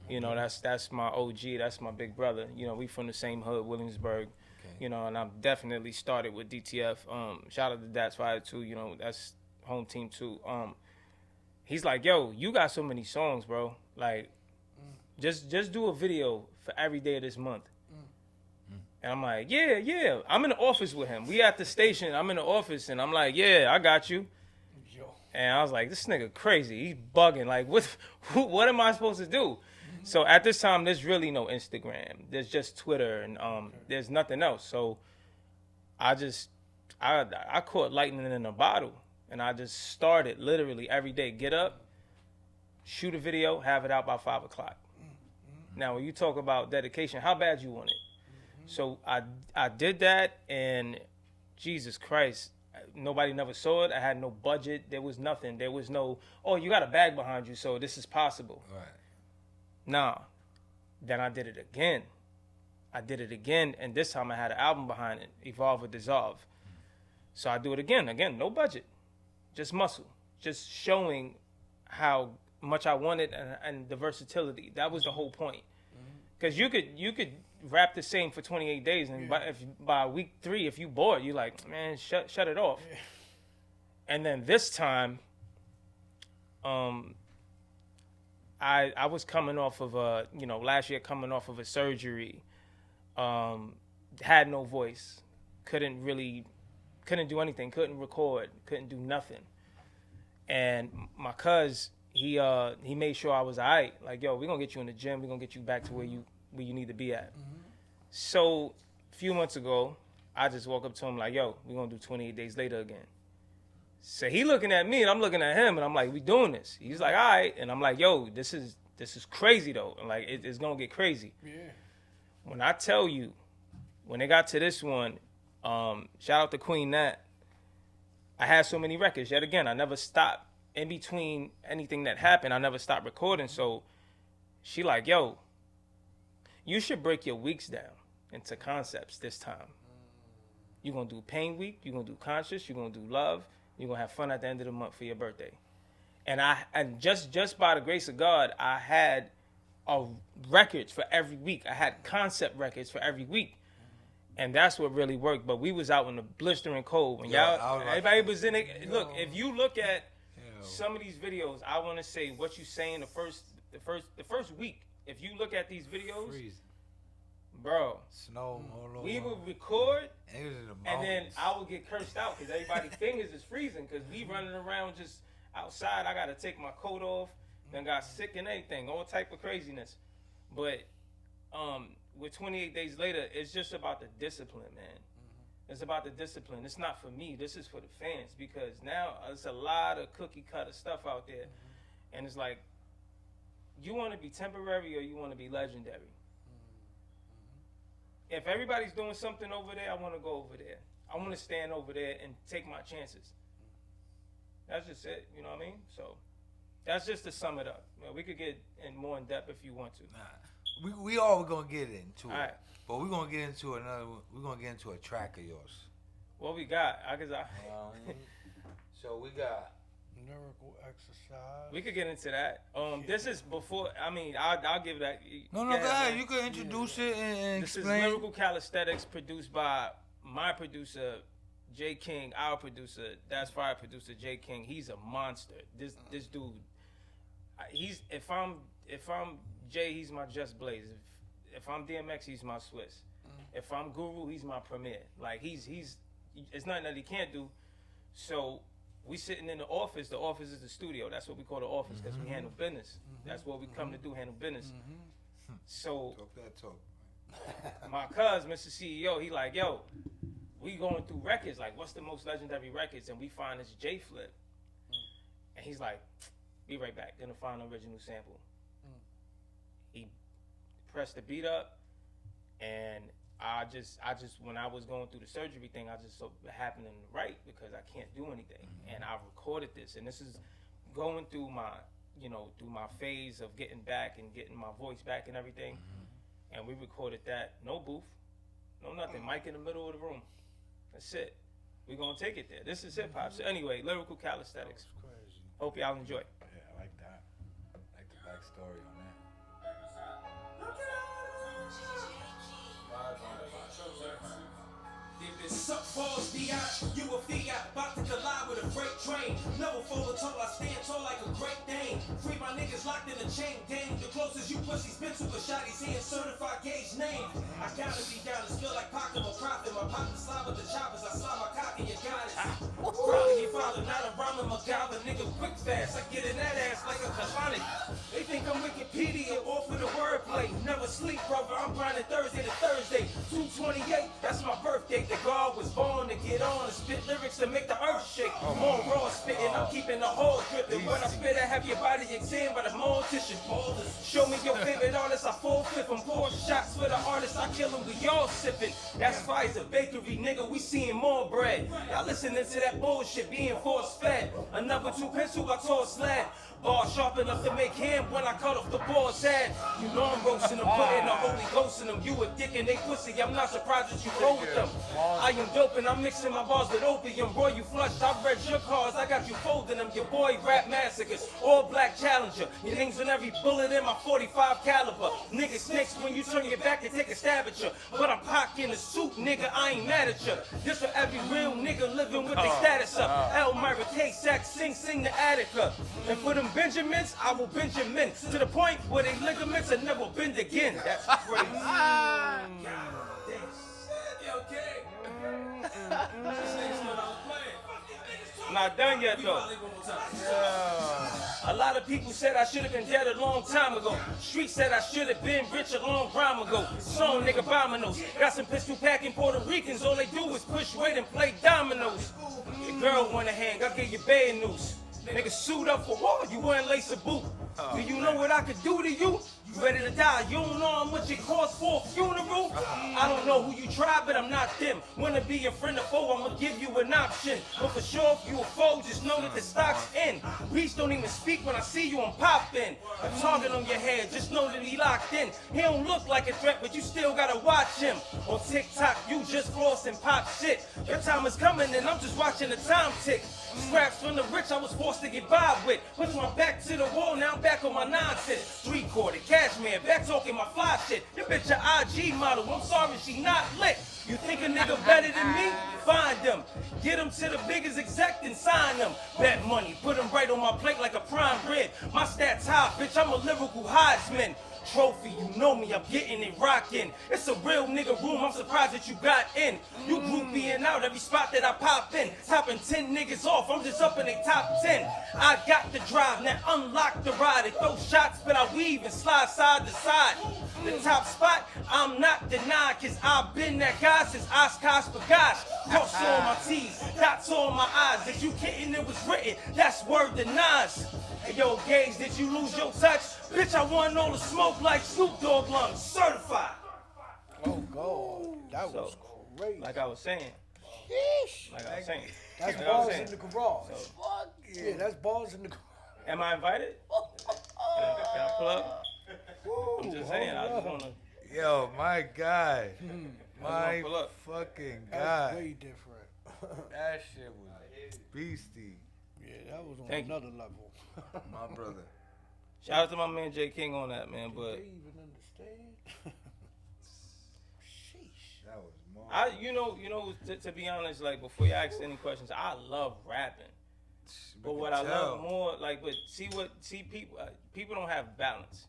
You know, that's my OG, that's my big brother. You know, we from the same hood, Williamsburg. Okay. You know, and I've definitely started with DTF. Shout out to That's Fire too. You know, that's home team too. He's like, yo, you got so many songs, bro. Like, just do a video for every day of this month. And I'm like, yeah. I'm in the office with him. We at the station. I'm in the office, and I'm like, yeah, I got you. And I was like, this nigga crazy. He's bugging. Like, what am I supposed to do? So at this time, there's really no Instagram. There's just Twitter, and there's nothing else. So I caught lightning in a bottle, and I just started literally every day. Get up, shoot a video, have it out by 5 o'clock. Now, when you talk about dedication, how bad you want it? So I did that, and Jesus Christ, nobody never saw it. I had no budget. There was nothing. There was no, oh, you got a bag behind you, so this is possible. Right. Nah. Then I did it again. And this time I had an album behind it, Evolve or Dissolve. So I do it again, no budget, just muscle, just showing how much I wanted and the versatility. That was the whole point. Because you could rap the same for 28 days, and by week 3, if you bored, you're like, man, shut it off. Yeah. And then this time, I was coming off of last year coming off of a surgery, had no voice, couldn't do anything, couldn't record, couldn't do nothing. And my cuz, he made sure I was all right. Like, yo, we're going to get you in the gym. We're going to get you back to where you need to be at. So a few months ago, I just woke up to him like, yo, we're going to do 28 days later again. So he looking at me, and I'm looking at him, and I'm like, we doing this. He's like, all right. And I'm like, yo, this is crazy, though. And like, it's going to get crazy. Yeah. When I tell you, when they got to this one, shout out to Queen Nat, I had so many records. Yet again, I never stopped. In between anything that happened, I never stopped recording. So she like, yo, you should break your weeks down into concepts this time. You're going to do pain week. You're going to do conscious. You're going to do love. You're going to have fun at the end of the month for your birthday. And just by the grace of God, I had records for every week. I had concept records for every week. And that's what really worked. But we was out in the blistering cold. When everybody was in it. Look, if you look at some of these videos, I want to say what you saying the first week. If you look at these videos, Freezing. Bro, Snow all over. we would record, And it was in the and then mountains. I would get cursed out because everybody's fingers is freezing because we running around just outside. I got to take my coat off, then got sick and everything, all type of craziness. But with 28 days later, it's just about the discipline, man. It's about the discipline. It's not for me. This is for the fans because now there's a lot of cookie cutter stuff out there. And it's like, you want to be temporary or you want to be legendary? If everybody's doing something over there, I want to go over there. I want to stand over there and take my chances. That's just it. You know what I mean? So that's just to sum it up. You know, we could get in more in depth if you want to. Nah, we all gonna get into it, Alright. but we're gonna get into another. We're gonna get into a track of yours. What we got? So we got. Lyrical exercise. We could get into that. This is before. I mean, I'll give that. No, go ahead. You can introduce it and This explain. is Lyrical Calisthenics, produced by my producer, J King, our producer. That's Fire producer, J King. He's a monster. This dude. He's if I'm Jay, he's my Just Blaze. If I'm DMX, he's my Swiss. If I'm Guru, he's my Premier. Like he's it's nothing that he can't do. So we sitting in the office. The office is the studio. That's what we call the office because we handle business. That's what we come to do, handle business. So Talk that talk. my cuz, Mr. CEO, he like, yo, we going through records. Like, what's the most legendary records? And we find this J Flip. And he's like, be right back. Gonna find an original sample. He pressed the beat up, and I just when I was going through the surgery thing, I just so happened to write because I can't do anything, and I recorded this, and this is going through my through my phase of getting back and getting my voice back and everything, and we recorded that. No booth, no nothing. Mic in the middle of the room. That's it. We're gonna take it there. This is hip hop. So anyway, Lyrical Calisthenics. Crazy. Hope y'all enjoy. Yeah, I like that. I like the backstory on that. If it's suck balls, B.ANKHA, you a fiat, about to collide with a freight train. Never fold tall, I stand tall like a great Dane. Free my niggas locked in a chain gang. The closest you pussies been to a shotty's hand, certified Gage name. I gotta be down, it's feel like pocket or profit. My partner slide with the choppers, I slide my cock and you got it. Probably your father, not a rhyming MacGyver, nigga quick fast. I get in that ass like a colonic. They think I'm Wikipedia, off of the wordplay. Never sleep, brother, I'm grinding Thursday to Thursday. 228, that's my birthday. The God was born to get on and spit lyrics to make the earth shake. More raw spitting, I'm keeping the whole dripping. When I spit, I have your body examined by the mortician. Show me your favorite artist, I full flip. I'm pouring shots for the artist, I kill him, we all sipping. That's Pfizer Bakery, nigga, we seeing more bread. Y'all listening to that bullshit being force fed. Another 2 pencil, I tore slab. Bar sharp enough to make him when I cut off the boar's head. You know I'm roasting them, putting the Holy Ghost in them. You a dick and they pussy, I'm not surprised that you roll with them. I am dope and I'm mixing my bars with opium. Boy, you flushed, I read your cards, I got you folding them. Your boy rap massacres, all black challenger. Your name's on every bullet in my 45 caliber. Niggas snakes when you turn your back and take a stab at you. But I'm Pac in the suit, nigga, I ain't mad at you. This for every real nigga living with their status up. Elmira, K-Sack, sing the Attica. And for them Benjamins, I will Benjamin. To the point where they ligaments have never bend again. That's crazy. Not done yet though. A lot of people said I should have been dead a long time ago. Street said I should have been rich a long time ago. Song nigga dominoes. Got some pistol packing Puerto Ricans. All they do is push weight and play dominoes. Your girl wanna hang, I'll give you bad news. Nigga suit up for war, you wouldn't lace a boot. Do you know what I could do to you? You ready to die, you don't know how much it costs for a funeral? I don't know who you try, but I'm not them. Wanna be a friend or foe, I'ma give you an option. But for sure, if you a foe, just know that the stock's in. Beats don't even speak when I see you, I'm popping. A target on your head, just know that he locked in. He don't look like a threat, but you still gotta watch him. On TikTok, you just floss and pop shit. Your time is coming and I'm just watching the time tick. Scraps from the rich I was forced to get by with. Push my back to the wall, now I'm back on my nonsense. 3-quarter, cashmere, back talking my fly shit. Your bitch a IG model, I'm sorry she not lit. You think a nigga better than me? Find them. Get them to the biggest exec and sign them. Bet money, put them right on my plate like a prime rib. My stats high, bitch, I'm a lyrical Heisman. Trophy, you know me, I'm getting it rockin'. It's a real nigga room, I'm surprised that you got in. You groupieing out every spot that I pop in. Topping 10 niggas off, I'm just up in the top 10. I got the drive, now unlock the ride. They throw shots, but I weave and slide side to side. The top spot, I'm not denied, cause I've been that guy since Oshkosh B'gosh. Cross on my T's, dots on my eyes. If you kidding, it was written, that's word to Nas. Hey yo, Gage, did you lose your touch? Bitch, I want all the smoke like Snoop Dogg lungs, certified. Oh God, that was crazy. Like I was saying. Sheesh. Like I was saying. That's You know what I'm bars saying? in the garage. So, Fuck Yeah, yeah. that's bars in the garage. am I invited? Can I plug? I'm just saying. I just want to. Yo, my guy. My pull up. fucking That's guy. way different. That shit was beastie. Yeah, that was on Thank you. another level. My brother. Shout out to my man J King on that, man. But They even understand? Sheesh. That was more. to be honest, like before you ask any questions, I love rapping. But what I love more, like, people don't have balance.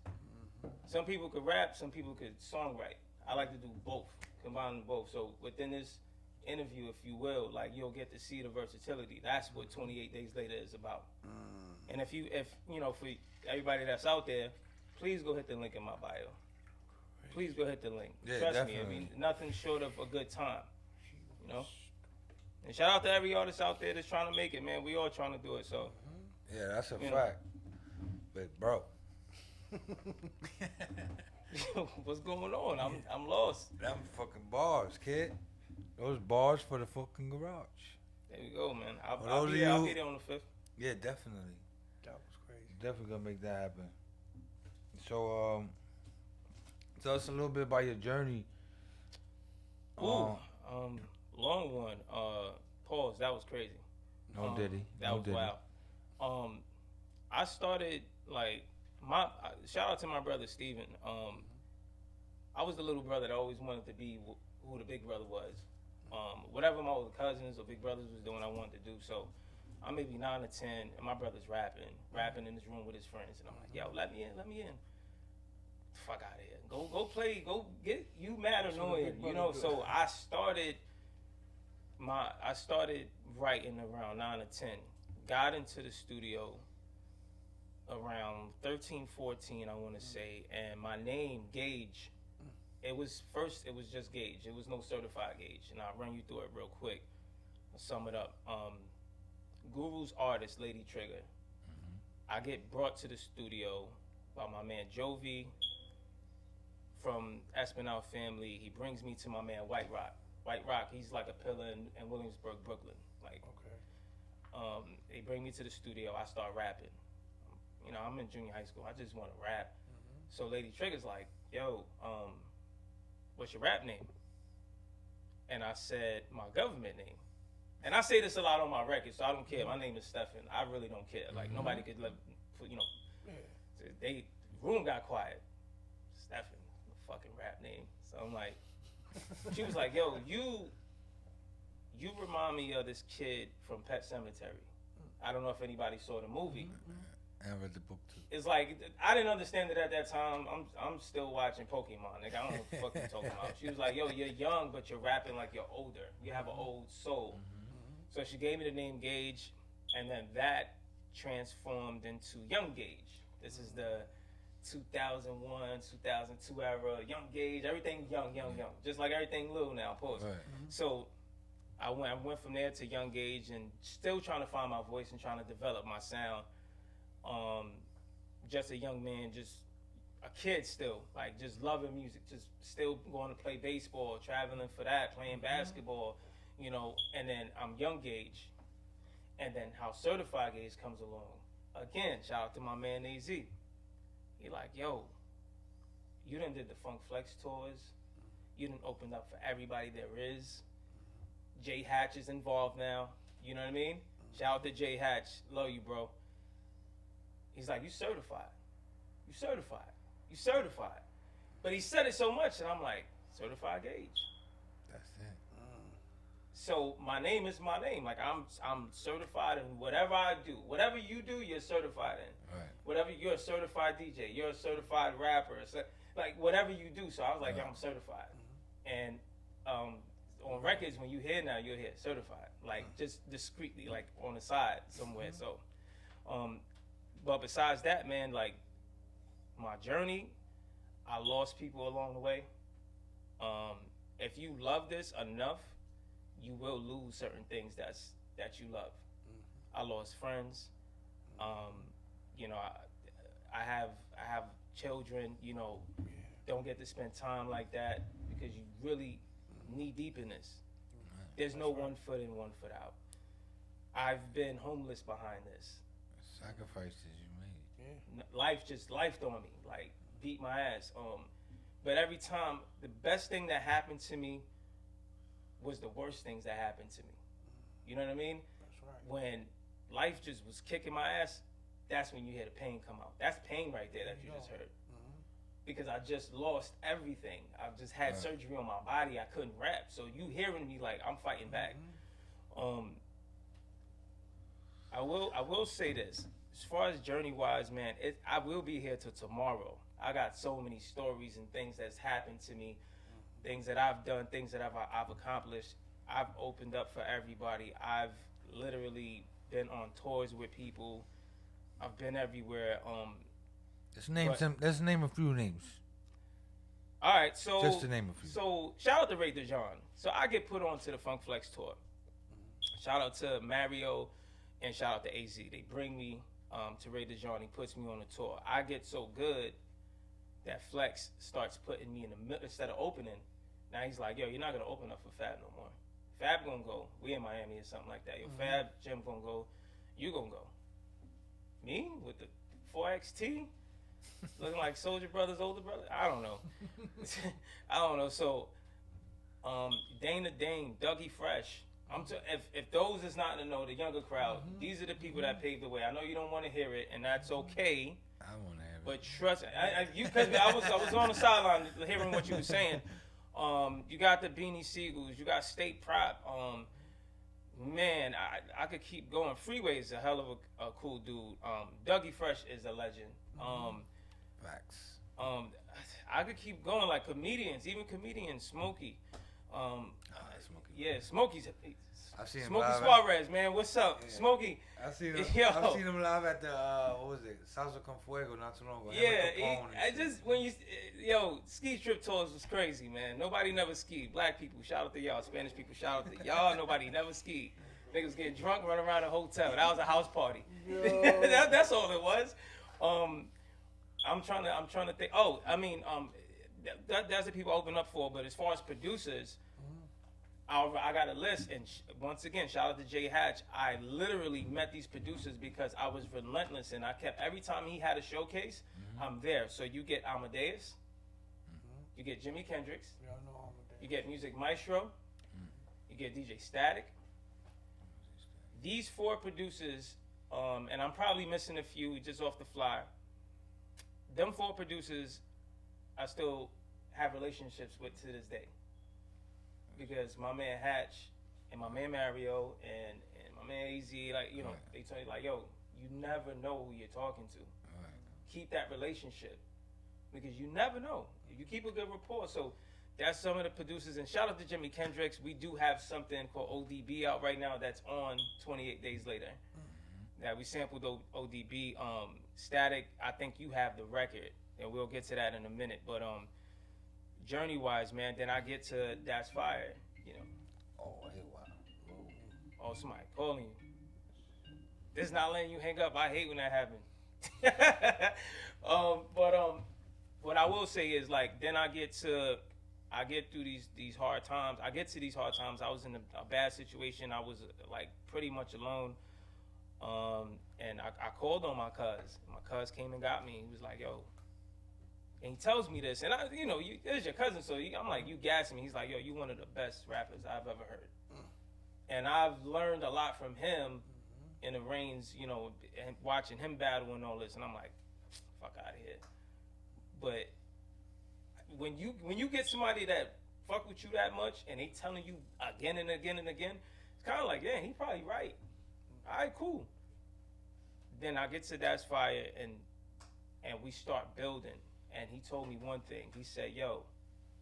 Some people could rap, some people could songwrite. I like to do both, combine both. So within this interview, if you will, like you'll get to see the versatility. That's what 28 Days Later is about. And if for everybody that's out there, please go hit the link in my bio. Please go hit the link. Yeah, Trust me, definitely. I mean nothing short of a good time. You know. And shout out to every artist out there that's trying to make it, man. We all trying to do it. So, Yeah, that's a You know. fact. But bro, what's going on? I'm lost. them fucking bars, kid. Those bars for the fucking garage. There we go, man. I'll those be of I'll you- be there on the 5th. Yeah, definitely. That was crazy. Definitely gonna make that happen. So, tell us a little bit about your journey. Ooh, long one. Pause. That was crazy. No Diddy. That No was Diddy. wild. I started like shout out to my brother Steven. I was the little brother that always wanted to be who the big brother was. Whatever my older cousins or big brothers was doing, I wanted to do. So I'm maybe 9 or 10, and my brother's rapping in his room with his friends, and I'm like, yo, let me in. Fuck out of here. Go play. Go get you mad annoying. You know. So I started writing around 9 or 10. Got into the studio around 13, 14, I want to say, and my name Gage. It was just Gage. It was no certified Gage, and I'll run you through it real quick. I'll sum it up. Guru's artist, Lady Trigger. I get brought to the studio by my man Jovi from Espinal family. He brings me to my man White Rock. White Rock, he's like a pillar in Williamsburg, Brooklyn. Like, Okay. they bring me to the studio. I start rapping. You know, I'm in junior high school. I just want to rap. So Lady Trigger's like, yo, what's your rap name? And I said, my government name. And I say this a lot on my record, so I don't care. My name is Stephen. I really don't care. Like, nobody could so room got quiet. Stephen, fucking rap name. So I'm like, she was like, yo, you remind me of this kid from Pet Sematary. I don't know if anybody saw the movie. And read the book too. It's like, I didn't understand it at that time. I'm still watching Pokemon, nigga. I don't know what the fuck you talking about. She was like, yo, you're young, but you're rapping like you're older. You have an old soul. So she gave me the name Gage, and then that transformed into Young Gage. This is the 2001, 2002 era, Young Gage, everything young. Just like everything little now, pause. Right. So I went from there to Young Gage and still trying to find my voice and trying to develop my sound. Just a young man, just a kid still, like just loving music, just still going to play baseball, traveling for that, playing basketball, and then I'm Young Gage. And then how Certified Gage comes along. Again, shout out to my man AZ. He like, yo, you done did the Funk Flex tours. You done opened up for everybody there is. Jay Hatch is involved now. You know what I mean? Shout out to Jay Hatch. Love you, bro. He's like, you certified. But he said it so much, and I'm like, Certified Gage. That's it. So my name is my name. Like I'm certified in whatever I do. Whatever you do, you're certified in. Right. Whatever, you're a certified DJ. You're a certified rapper. So, like whatever you do. So I was like, I'm certified. And on records, when you hear now, you'll hear certified. Like just discreetly, like on the side somewhere. So, but besides that, man, like my journey, I lost people along the way. If you love this enough, you will lose certain things that you love. I lost friends. I have children. Don't get to spend time like that because you really knee deep in this. There's no 1 foot in, 1 foot out. I've been homeless behind this. Sacrifices you made. Life just lifed on me, like beat my ass. But every time, the best thing that happened to me was the worst things that happened to me. You know what I mean? That's right. When life just was kicking my ass, that's when you hear the pain come out. That's pain right there that you just heard. Because I just lost everything. I just had surgery on my body. I couldn't rap. So you hearing me like I'm fighting back. I will say this. As far as journey wise, man, I will be here till tomorrow. I got so many stories and things that's happened to me, things that I've done, things that I've accomplished. I've opened up for everybody. I've literally been on tours with people. I've been everywhere. Let's name a few names. All right, so Just to name a few. So shout out to Ray DeJean. So I get put on to the Funk Flex tour. Shout out to Mario and shout out to AZ. They bring me to Ray DeJean. He puts me on the tour. I get so good that Flex starts putting me in the middle instead of opening. Now he's like, yo, you're not gonna open up for Fab no more. Fab gonna go. We in Miami or something like that. Yo, Fab, Jim gonna go. You gonna go. Me with the 4XT, looking like Soldier Brothers' older brother. I don't know. I don't know. So, Dana Dane, Dougie Fresh. If those is not to know the younger crowd, these are the people that paved the way. I know you don't want to hear it, and that's okay. I want to have it. But trust you, because I was on the sideline hearing what you were saying. You got the Beanie Siegels, you got State Prop. Man, I could keep going. Freeway is a hell of a cool dude. Dougie Fresh is a legend. Facts. I could keep going, like comedians, even comedians, Smokey. Smokey. Yeah, Smokey's. I've seen him Smokey live. Suarez, man, what's up, Yeah. Smokey? I've seen him. Yo. I've seen him live at the what was it? Salsa con Fuego not too long ago. Ski trip tours was crazy, man. Nobody never skied. Black people, shout out to y'all. Spanish people, shout out to y'all. Nobody never skied. Niggas get drunk, run around a hotel. That was a house party. That's all it was. I'm trying to think. Oh, I mean, that's the people I open up for. But as far as producers, I got a list, and once again, shout out to Jay Hatch. I literally met these producers because I was relentless, and I kept every time he had a showcase, I'm there. So you get Amadeus, you get Jimi Kendrix, Yeah, I know Amadeus. you get Music Maestro, you get DJ Static. These four producers, and I'm probably missing a few just off the fly. Them four producers, I still have relationships with to this day. Because my man Hatch and my man Mario and my man AZ, like, you know, they tell you like, yo, you never know who you're talking to. Right. Keep that relationship because you never know. You keep a good rapport. So that's some of the producers. And shout out to Jimi Kendrix. We do have something called ODB out right now that's on 28 Days Later. That we sampled ODB. Static, I think you have the record, and we'll get to that in a minute. But journey wise, man, then I get to That's Fire, you know. Oh, hey, wow. Oh, somebody calling you. This is not letting you hang up. I hate when that happens. What I will say is, like, then I get through these hard times. I get to these hard times. I was in a bad situation. I was like pretty much alone. And I called on my cuz. My cuz came and got me. He was like, yo. And he tells me this, and it's your cousin, so I'm like, you gassing me. He's like, yo, you one of the best rappers I've ever heard. And I've learned a lot from him in the reigns, and watching him battle and all this. And I'm like, fuck out of here. But when you get somebody that fuck with you that much, and they telling you again and again and again, it's kind of like, yeah, he probably right. All right, cool. Then I get to That's Fire, and we start building. And he told me one thing. He said, yo,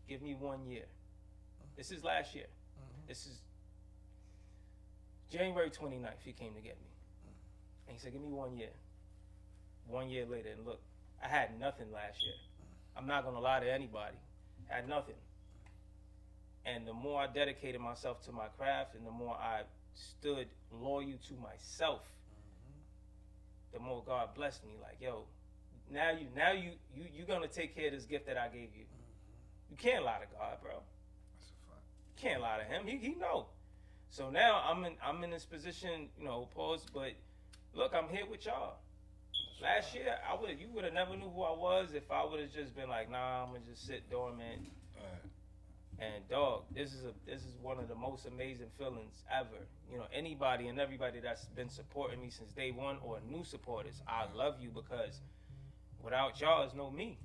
give me 1 year. This is last year. This is January 29th, he came to get me. And he said, give me 1 year. 1 year later, and look, I had nothing last year. I'm not going to lie to anybody. I had nothing. And the more I dedicated myself to my craft and the more I stood loyal to myself, the more God blessed me. Like, yo, now you're gonna take care of this gift that I gave you. You can't lie to God, bro. That's a fact. You can't lie to him. He know. So now I'm in this position, you know, pause. But look, I'm here with y'all. Last year, you would have never knew who I was if I would have just been like, nah, I'm gonna just sit dormant. And dog, this is one of the most amazing feelings ever. You know, anybody and everybody that's been supporting me since day one, or new supporters, I love you, because without y'all, there's no me.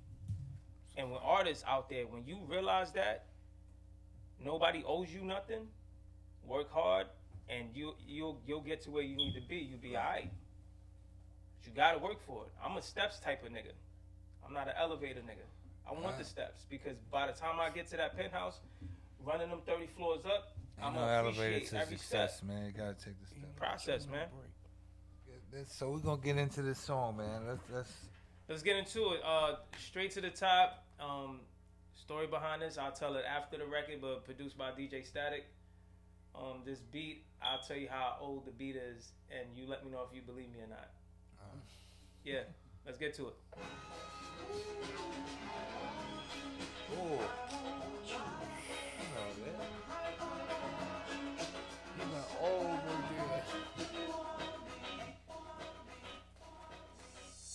And when artists out there, when you realize that nobody owes you nothing, work hard, and you'll get to where you need to be. You'll be alright. But you gotta work for it. I'm a steps type of nigga. I'm not an elevator nigga. I want the steps, because by the time I get to that penthouse, running them 30 floors up, I'm gonna appreciate every success, step. man. You gotta take the step. Process, man. So we're gonna get into this song, man. Let's get into it. Straight to the top. Story behind this, I'll tell it after the record, but produced by DJ Static. This beat, I'll tell you how old the beat is, and you let me know if you believe me or not. Yeah, let's get to it. Oh.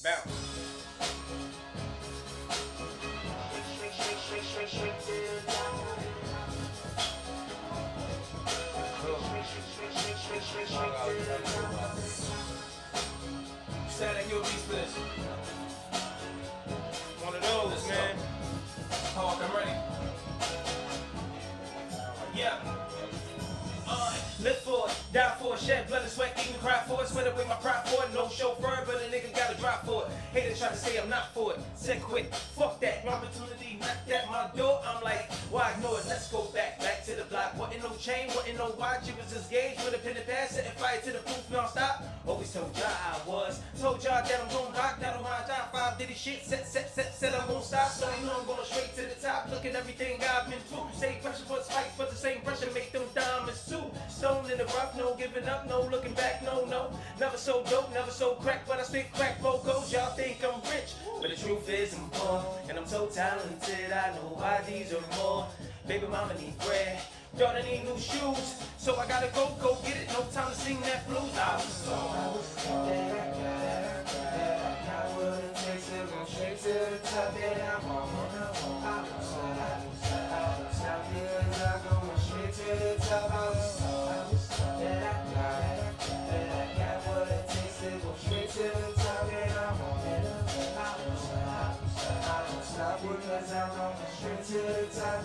Bounce. Static, you'll be split. One of those, man. Hawk, I'm ready. Yeah. Live for it, die for it, shed blood and sweat, even cry for it, sweat away my pride for it, no chauffeur, but a nigga gotta drive for it. Haters try to say I'm not for it, said quit, fuck that, my opportunity, knocked at my door, I'm like, why ignore it, let's go back to the block, wasn't no chain, wasn't no watch, it was just Gage with a pen and pad, setting fire to the proof non-stop, always told y'all I was, told y'all that I'm gon' rock, that on my job, 5 diddy shit, said I'm gon' stop, so you know I'm going straight to the top, look at everything I've been through, say pressure for spike, but the same pressure make them diamonds too. Stone in the rough, no giving up, no looking back, no. Never so dope, never so crack, but I spit crack vocals. Y'all think I'm rich, but the truth is I'm poor. And I'm so talented, I know why these are more. Baby mama need bread, daughter need new shoes. So I gotta go get it, no time to sing that blues. I was so straight to the top, and I'm on. Straight to the top, I was straight to the top, and I'm on it. I don't stop because I'm on straight to the top.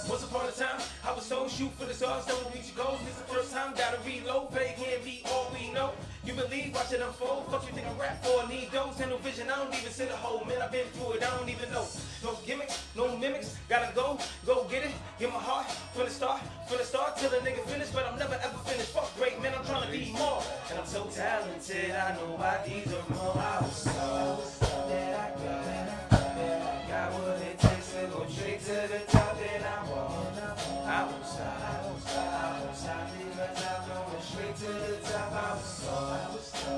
Once upon a time, I was so shoot for the stars, don't reach your goals. This the first time, gotta reload, pay can't be all we know. You believe, watch it unfold. Fuck you think I rap for? Need those, and no vision. I don't even see the whole man. I've been through it. I don't even know. No gimmicks, no mimics. Gotta go get it. Give my heart from the start till the nigga finish. But I'm never ever finished. Fuck great man, I'm trying to be more. And I'm so talented. I know why these are more. I was so that I got what it takes to go straight to the top, and I won't stop because I'm going straight to the top. I was so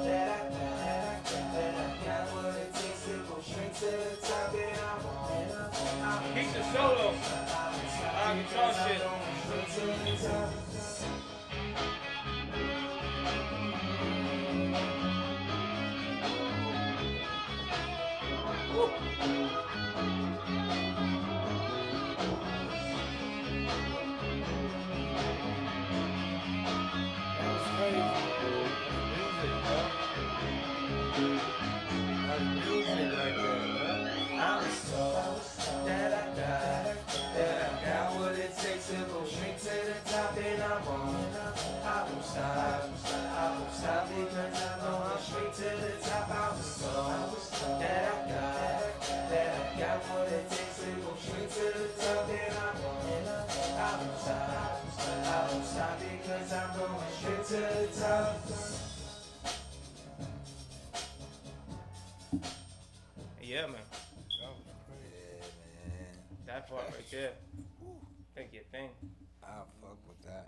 that I got what it takes to go straight to the top, and I won't. Keep the solo. I guitar shit. Straight to the top. Stop because I'm going straight to the top. I was so that I got what it takes to go straight to the top, and I won't stop because I'm going straight to the top. Yeah, man. Yeah, man. That part right there. Take your thing. I fuck with that.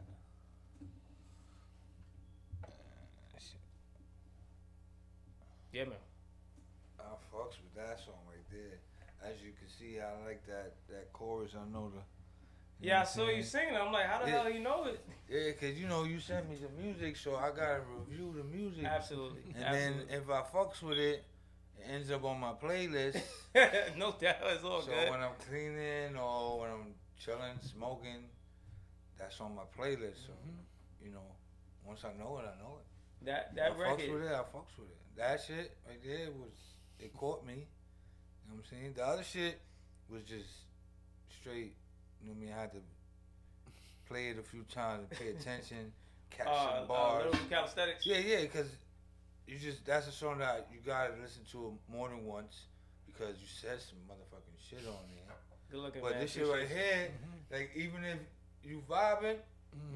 Yeah, man. I fucks with that song right there. As you can see, I like that chorus. I know You know Yeah, I what I'm saw you saying? singing. I'm like, how the Yeah. hell you know it? Yeah, cause you know you sent me the music, so I gotta review the music. Absolutely. And Absolutely. then if I fucks with it, it ends up on my playlist. No doubt, it's all So good. when I'm cleaning or when I'm chilling, smoking, that's on my playlist. So you know, once I know it, I know it. That I fucks record. with it, I fucks with it. That shit right there it caught me. You know what I'm saying? The other shit was just straight. You know what I mean? I had to play it a few times and pay attention, catch some bars. Little calisthenics. Yeah, because that's a song that you gotta listen to more than once because you said some motherfucking shit on there. Good looking, But man. this shit right Appreciate you. here, like even if you vibing,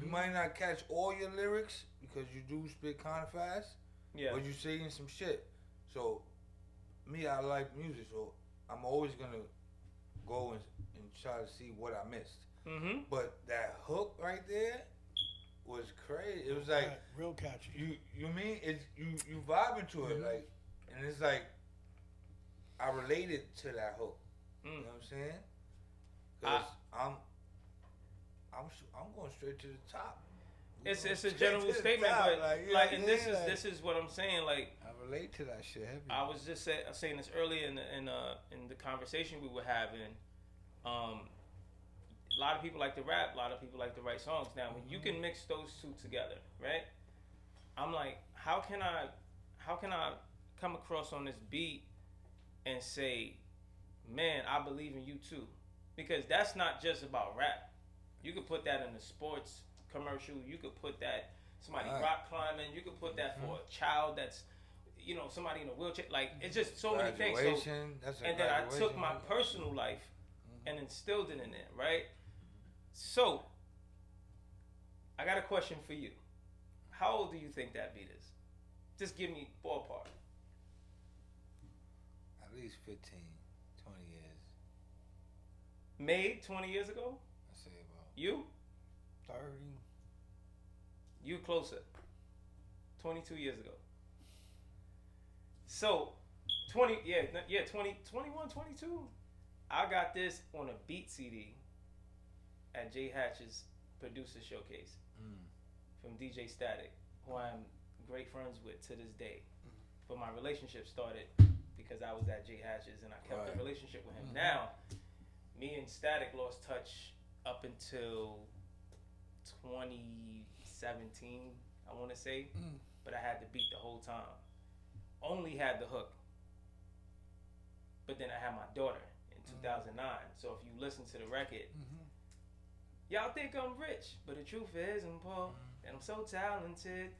you might not catch all your lyrics because you do spit kind of fast, Yeah. but you saying some shit. So me, I like music, so I'm always gonna go and try to see what I missed. Mm-hmm. But that hook right there was crazy. It was like real catchy. you mean it's you vibing to it like, and it's like I related to that hook. You know what I'm saying? Cause I'm going straight to the top. It's a Straight general to the statement, top, but like, like, yeah, and this yeah, like- is what I'm saying. Like, I relate to that shit heavy. I was just saying this earlier in the conversation we were having. A lot of people like to rap. A lot of people like to write songs. Now, when you can mix those two together, right? I'm like, how can I come across on this beat and say, man, I believe in you too? Because that's not just about rap. You could put that in a sports commercial. You could put that somebody Right. rock climbing. You could put that for a child that's, somebody in a wheelchair. Like, it's just so many things. So, Graduation, that's a and then I took graduation. my personal life and instilled it in there, right? So, I got a question for you. How old do you think that beat is? Just give me ballpark. At least 15, 20 years. Made 20 years ago? I say about. You? 30. You closer. 22 years ago. So, 20, 21, 22. I got this on a beat CD at Jay Hatch's producer showcase from DJ Static, who I'm great friends with to this day. But my relationship started because I was at Jay Hatch's and I kept Right. the relationship with him. Now, me and Static lost touch up until 2017, I want to say. But I had the beat the whole time. Only had the hook. But then I had my daughter in 2009. So if you listen to the record, y'all think I'm rich, but the truth is I'm poor, and I'm so talented.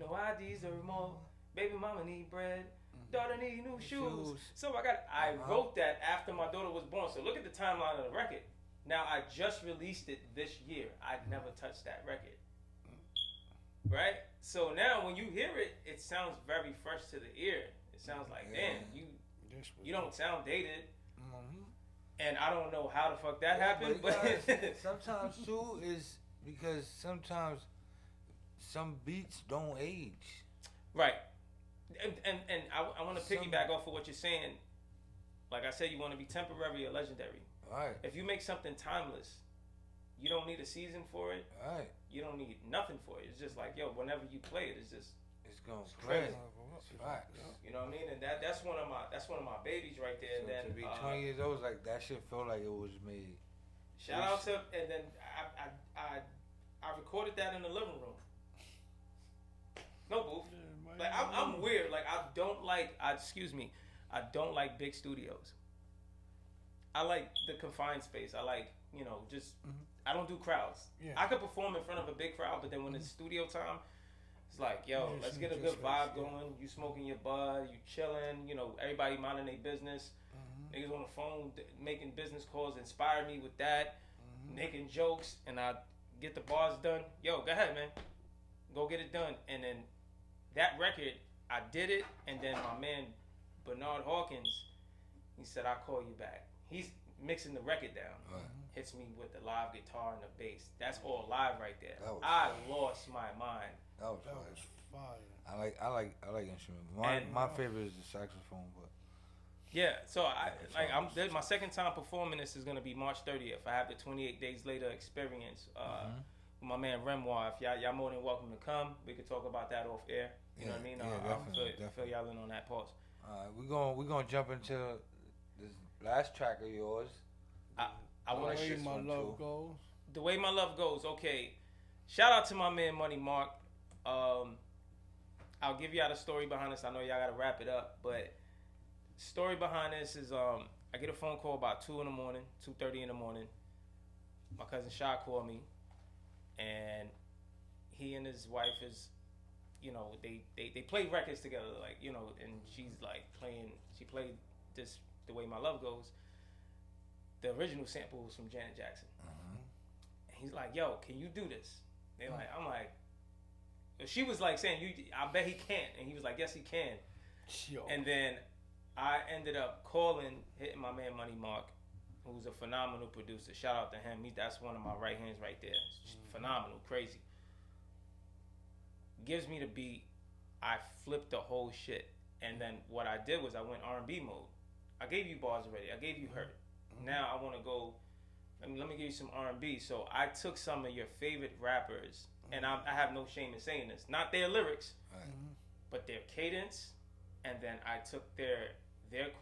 No IDs or more. Baby mama need bread. Daughter need new shoes. So I wrote that after my daughter was born. So look at the timeline of the record. Now I just released it this year. I never touched that record. Right? So now when you hear it, it sounds very fresh to the ear. It sounds like, damn, you don't sound dated. And I don't know how the fuck that happened, but sometimes too is because sometimes some beats don't age. right. And I want to piggyback off of what you're saying. Like I said, you want to be temporary or legendary. Right. If you make something timeless, you don't need a season for it. Right. You don't need nothing for it. It's just like, yo, whenever you play it, it's just It's gonna It's play. crazy. It's facts. you know what I mean. And that's one of my babies right there. So And then to be 20 years old, it's like that shit felt like it was made. shout out to and then I recorded that in the living room. No booth. Like I'm weird. Like I don't like big studios. I like the confined space. I like, just I don't do crowds. Yeah. I could perform in front of a big crowd, but then when it's studio time, it's like, yo, Yeah, let's shoot get a your good space, vibe yeah. going. You smoking your bud, you chilling, everybody minding their business. Niggas on the phone making business calls, inspire me with that, making jokes, and I get the bars done. Yo, go ahead, man. Go get it done. And then that record, I did it, and then my man Bernard Hawkins, he said, I'll call you back. He's mixing the record down. Right. Hits me with the live guitar and the bass. That's all live right there. That was I lost my mind. That was That fire. was fire. I like instruments. My favorite is the saxophone, but Yeah, so my second time performing this is gonna be March 30th. I have the 28 days later experience with my man Renoir. If y'all more than welcome to come. We could talk about that off air. You know what I mean? Definitely. I feel y'all in on that pause. We're gonna jump into this last track of yours. I want The to way my love goes. The way my love goes. Okay, shout out to my man Money Mark. I'll give y'all the story behind this. I know y'all gotta wrap it up, but story behind this is I get a phone call about 2:30 in the morning. My cousin Shaw called me, and he and his wife is, they play records together, and she's like she played this The Way My Love Goes. The original sample was from Janet Jackson. And he's like, yo, can you do this? I'm like, she was like saying, I bet he can't. And he was like, yes, he can. Yo. And then I ended up hitting my man Money Mark, who's a phenomenal producer. Shout out to him. That's one of my right hands right there. Phenomenal, crazy. Gives me the beat. I flipped the whole shit. And then what I did was I went R&B mode. I gave you bars already. I gave you Hurt. Now I want to go, let me give you some R&B. So I took some of your favorite rappers, and I have no shame in saying this. Not their lyrics, but their cadence. And then I took their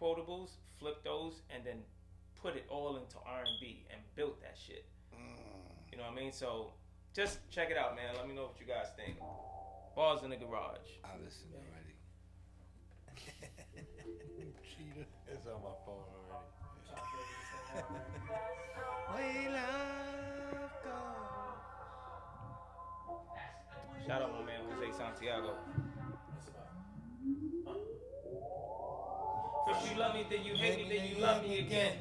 quotables, flipped those, and then put it all into R&B and built that shit. You know what I mean? So just check it out, man. Let me know what you guys think. Bars in the Garage. I listened already. Cheater. It's on my phone already. Shout out my man Jose Santiago. First you love me, then you hate me, then you love me again.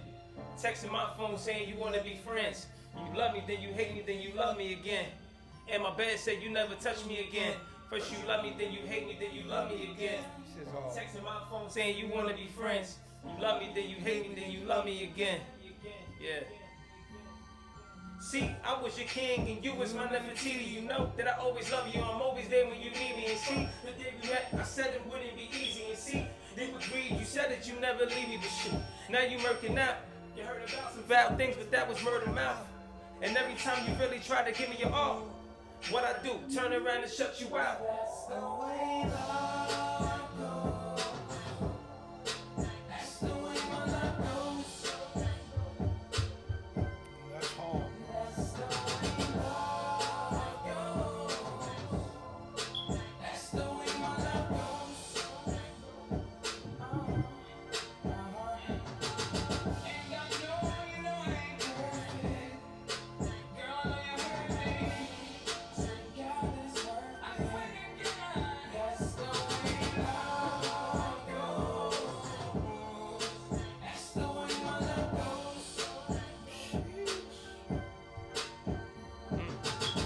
Texting my phone saying you wanna be friends. You love me, then you hate me, then you love me again. And my bed said you never touch me again. First you love me, then you hate me, then you love me again. Texting my phone saying you wanna be friends. You love me, then you hate me, then you love me again. Yeah. See, I was your king and you was my Nefertiti. You know that I always love you, I'm always there when you need me. And see, the day we met, I said it wouldn't be easy. And see, they agreed, you said that you never leave me, but shit. Now you murking out. You heard about some foul things, but that was murder mouth. And every time you really try to give me your all, what I do, turn around and shut you out. That's the way love goes. That's the way my love goes. That's hard. That's the way love goes. That's the way my love goes. And I know you know I ain't perfect. Girl, I know you hurt me. God is worth it. I swear to God. That's the way love goes. That's the way my love goes.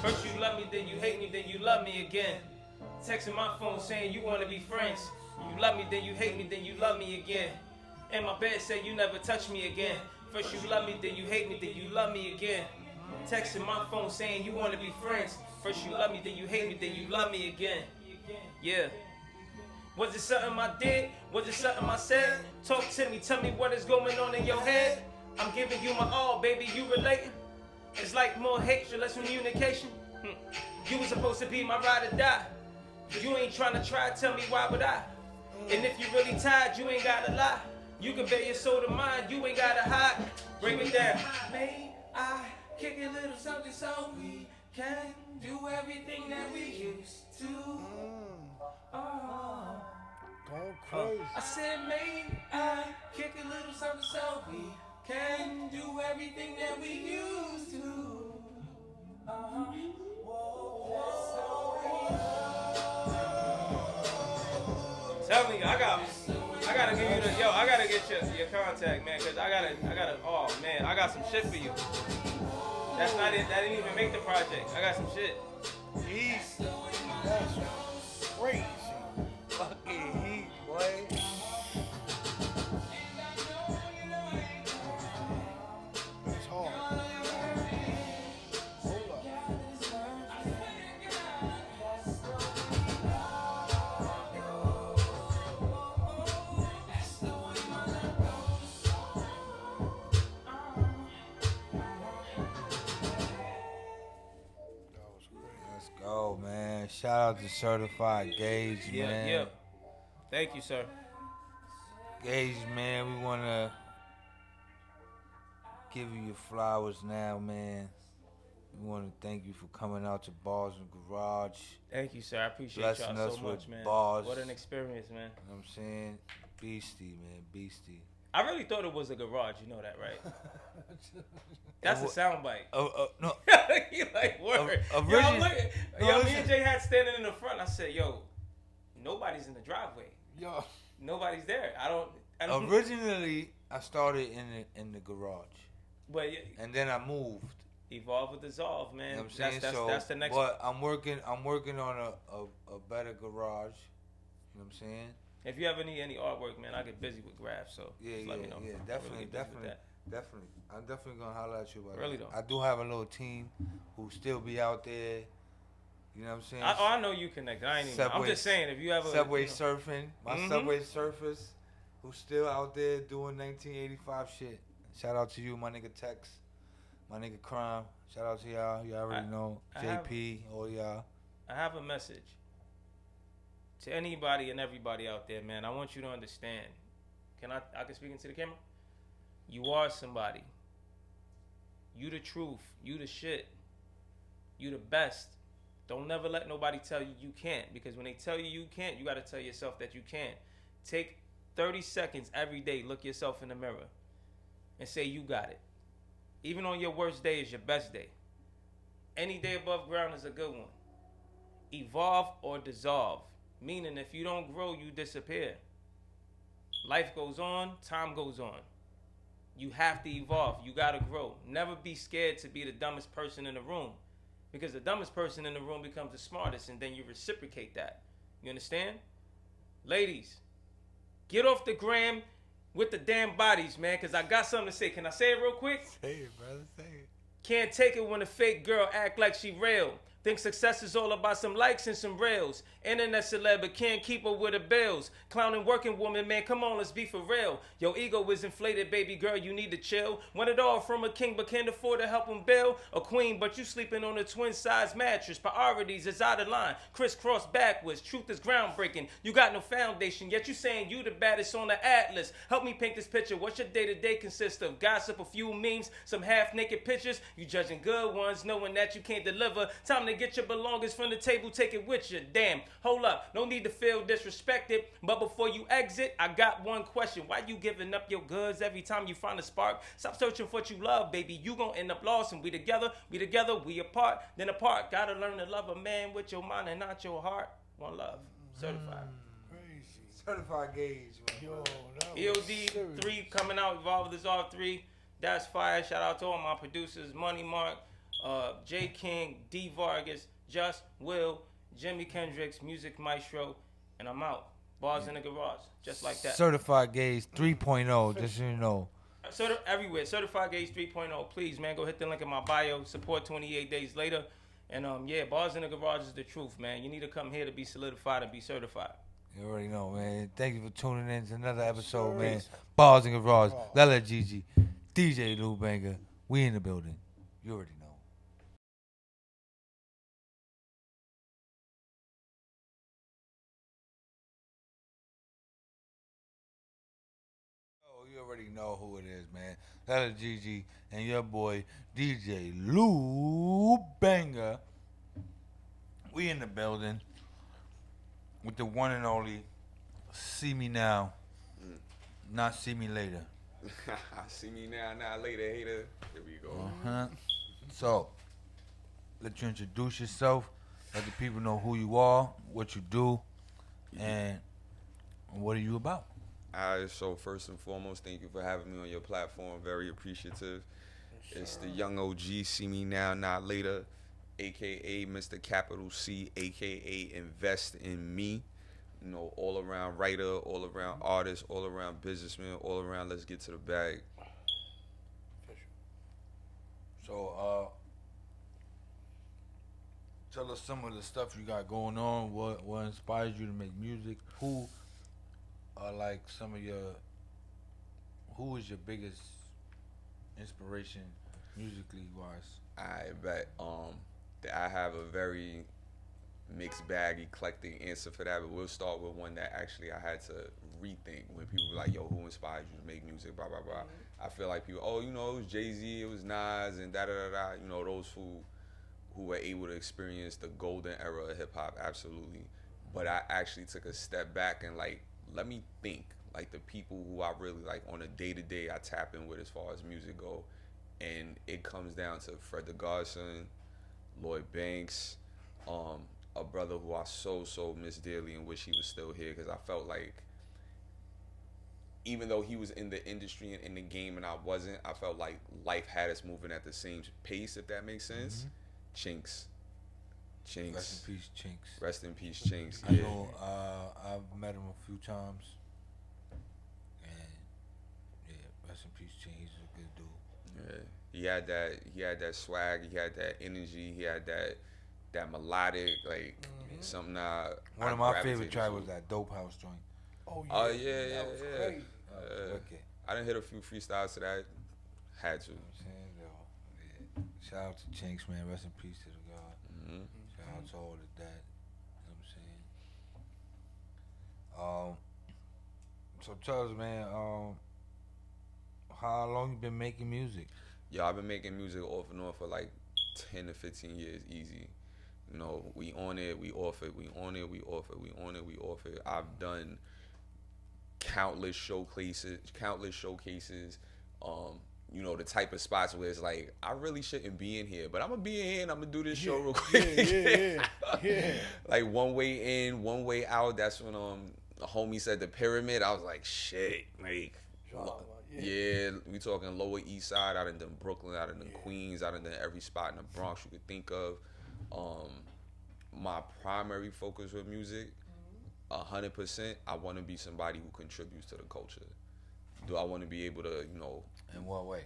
First you love me, then you hate me, then you love me again. Texting my phone saying you wanna be friends. You love me, then you hate me, then you love me again. And my bed said you never touch me again. First you love me, then you hate me, then you love me again. Texting my phone saying you wanna be friends. First you love me, then you hate me, then you love me again. Yeah. Was it something I did? Was it something I said? Talk to me, tell me what is going on in your head. I'm giving you my all, baby, you relating? It's like more hatred, less communication. You was supposed to be my ride or die. You ain't trying to tell me why would I? And if you really tired, you ain't gotta lie. You can bet your soul to mine, you ain't gotta hide. Break it down. May I kick a little something so we can do everything that we used to? Oh. Going crazy. I said, may I kick a little something so we can do everything that we used to? Tell me, I gotta give you I gotta get your contact, man, cause I gotta, oh man, I got some shit for you. That's not it, that didn't even make the project. I got some shit. Heat. That's crazy. Fucking heat, boy. That's hard. Hold up. shout out to Certified Gage, Yeah, man. yeah. Thank you, sir. Gage, man, we want to give you your flowers now, man. We want to thank you for coming out to Bars and Garage. Thank you, sir. I appreciate Blessing y'all us so with much, man. bars. What an experience, man. You know what I'm saying? Beastie, man. Beastie. I really thought it was a garage. You know that, right? That's a soundbite. No. You like word. Yo, Origin- I'm looking. No, Yo, me listen. and Jay had standing in the front. I said, yo, nobody's in the driveway. Yo, Nobody's there. I don't. Originally, I started in the garage. But And then I moved. evolve with dissolve, man. You know what I'm saying? That's the next. But I'm working on a better garage. You know what I'm saying? If you ever need any artwork, man, I get busy with graphs. So Yeah, just let me know. I'm really definitely, busy with that. definitely. I'm definitely gonna holler at you about Really that. though. I do have a little team who still be out there. You know what I'm saying? I know you connected. I ain't even. I'm Subway- just saying, if you ever Subway you know, surfing, my Mhm. Subway surfers who still out there doing 1985 shit. Shout out to you, my nigga Tex, my nigga Crime. Shout out to y'all. You already know I have- JP, all y'all. I have a message to anybody and everybody out there, man. I want you to understand. I can speak into the camera? You are somebody. You the truth. You the shit. You the best. Don't never let nobody tell you you can't. Because when they tell you you can't, you got to tell yourself that you can. Take 30 seconds every day. Look yourself in the mirror. And say you got it. Even on your worst day is your best day. Any day above ground is a good one. Evolve or dissolve. Meaning if you don't grow, you disappear. Life goes on, time goes on. You have to evolve. You got to grow. Never be scared to be the dumbest person in the room. Because the dumbest person in the room becomes the smartest, and then you reciprocate that. You understand? Ladies, get off the gram with the damn bodies, man, because I got something to say. Can I say it real quick? Say it, brother. Say it. Can't take it when a fake girl act like she real. Think success is all about some likes and some rails. Internet celeb, but can't keep her with her bills. Clowning working woman, man, come on, let's be for real. Your ego is inflated, baby girl, you need to chill. Want it all from a king, but can't afford to help him build. A queen, but you sleeping on a twin-size mattress. Priorities is out of line, crisscross backwards. Truth is groundbreaking. You got no foundation, yet you saying you the baddest on the atlas. Help me paint this picture. What's your day-to-day consist of? Gossip, a few memes, some half-naked pictures. You judging good ones, knowing that you can't deliver. Time to get your belongings from the table, take it with you. Damn, hold up, no need to feel disrespected. But before you exit, I got one question. Why you giving up your goods every time you find a spark? Stop searching for what you love, baby. You gon' end up lost, and we together, we apart, then apart. Gotta learn to love a man with your mind and not your heart. One love, certified. crazy. Certified Gage, man. Yo, that was EOD serious. 3 coming out, Evolve Dissolve 3. That's fire. Shout out to all my producers, Money Mark, J King, D Vargas, Just, Will, Jimmy Kendricks, Music Maestro, and I'm out. Bars in the garage, just like that. Certified Gage 3.0, just so you know. Everywhere, Certified Gage 3.0. Please, man, go hit the link in my bio. Support 28 days later. And yeah, Bars in the Garage is the truth, man. You need to come here to be solidified and be certified. You already know, man. Thank you for tuning in to another episode, Sure. man. Bars and Garage, Lala Gigi, DJ Lou Banger. We in the building. You already know. Oh, you already know who it is, man. Lala Gigi and your boy DJ Lou Banger. We in the building with the one and only See Me Now, Not See Me Later. See me now, not later, hater. Here we go. Uh-huh. So, let you introduce yourself, let the people know who you are, what you do, and what are you about. Alright, so first and foremost, thank you for having me on your platform. Very appreciative. It's the young OG, See Me Now, Not Later, aka Mr. Capital C, aka Invest in Me. You know, all around writer, all around artist, all around businessman, all around let's get to the bag. So, tell us some of the stuff you got going on. What inspires you to make music? Who are like some of your? Who is your biggest inspiration musically wise? I bet that I have a very mixed bag, eclectic answer for that, but we'll start with one that actually I had to rethink when people were like, yo, who inspired you to make music, blah, blah, blah. I feel like people, oh, you know, it was Jay-Z, it was Nas, and da-da-da-da, you know, those who were able to experience the golden era of hip-hop, absolutely. But I actually took a step back and, like, let me think, like, the people who I really, like, on a day-to-day I tap in with as far as music go, and it comes down to Fred the Godson, Lloyd Banks, a brother who I so miss dearly and wish he was still here, because I felt like even though he was in the industry and in the game and I wasn't, I felt like life had us moving at the same pace, if that makes sense. Chinks. Rest in peace, Chinks. Rest in peace, Chinks. I know I've met him a few times. And yeah, rest in peace, Chinks. He's a good dude. Yeah. He had that swag, he had that energy, he had that melodic, like something One of my favorite tracks was that Dope House joint. Oh yeah. That was great. Wicked. I done hit a few freestyles to that. Had to. You know what I'm saying? Yeah. Shout out to Chinks, man. Rest in peace to the God. Shout out to all of that. You know what I'm saying? So tell us, man, how long you been making music? Yo, I've been making music off and on for like 10 to 15 years, easy. You know, we on it, we off it, we on it, we off it, we on it, we off it. I've done countless showcases. You know, the type of spots where it's like, I really shouldn't be in here, but I'm gonna be in here and I'm gonna do this show real quick. Yeah. Like one way in, one way out. That's when the homie said the pyramid. I was like, shit, like, yeah, we talking Lower East Side. I done done Brooklyn, I done done Queens, I done done every spot in the Bronx you could think of. My primary focus with music, 100%, I want to be somebody who contributes to the culture. Do I want to be able to, you know... In what way?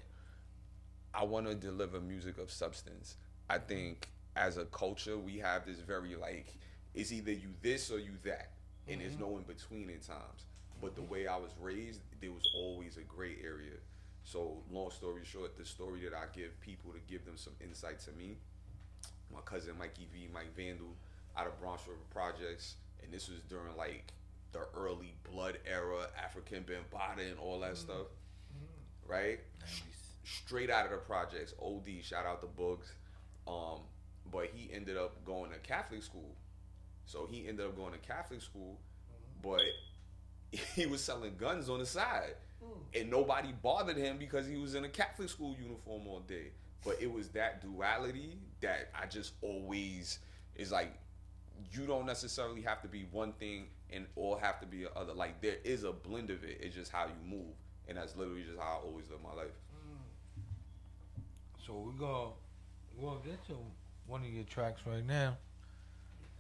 I want to deliver music of substance. I think as a culture, we have this very, like, it's either you this or you that. And there's no in between in times. But the way I was raised, there was always a gray area. So, long story short, the story that I give people to give them some insight to me, my cousin Mikey V, Mike Vandal, out of Bronx River Projects, and this was during like the early Blood era, African Bambaataa and all that stuff, right? Straight out of the projects, OD, shout out to Boogs. But he ended up going to Catholic school. So he ended up going to Catholic school, but he was selling guns on the side. And nobody bothered him because he was in a Catholic school uniform all day. But it was that duality that I just always is like, you don't necessarily have to be one thing and all have to be the other. Like, there is a blend of it. It's just how you move. And that's literally just how I always live my life. So we're gonna get to one of your tracks right now.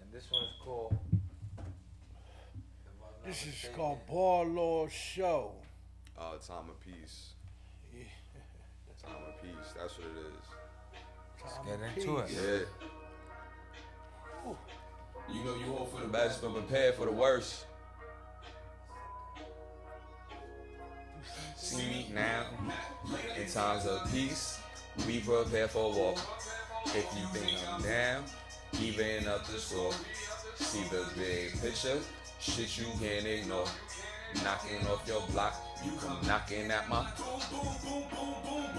And this one is called... This is called Barlaw Show. Time of Peace. Yeah. Time of Peace. That's what it is. Let's get into it. Yeah. You know you hope for the best, but prepare for the worst. See me now, in times of peace, we prepare for war. If you think I'm down, even up the score. See the big picture, shit you can't ignore. Knocking off your block, you come knocking at my...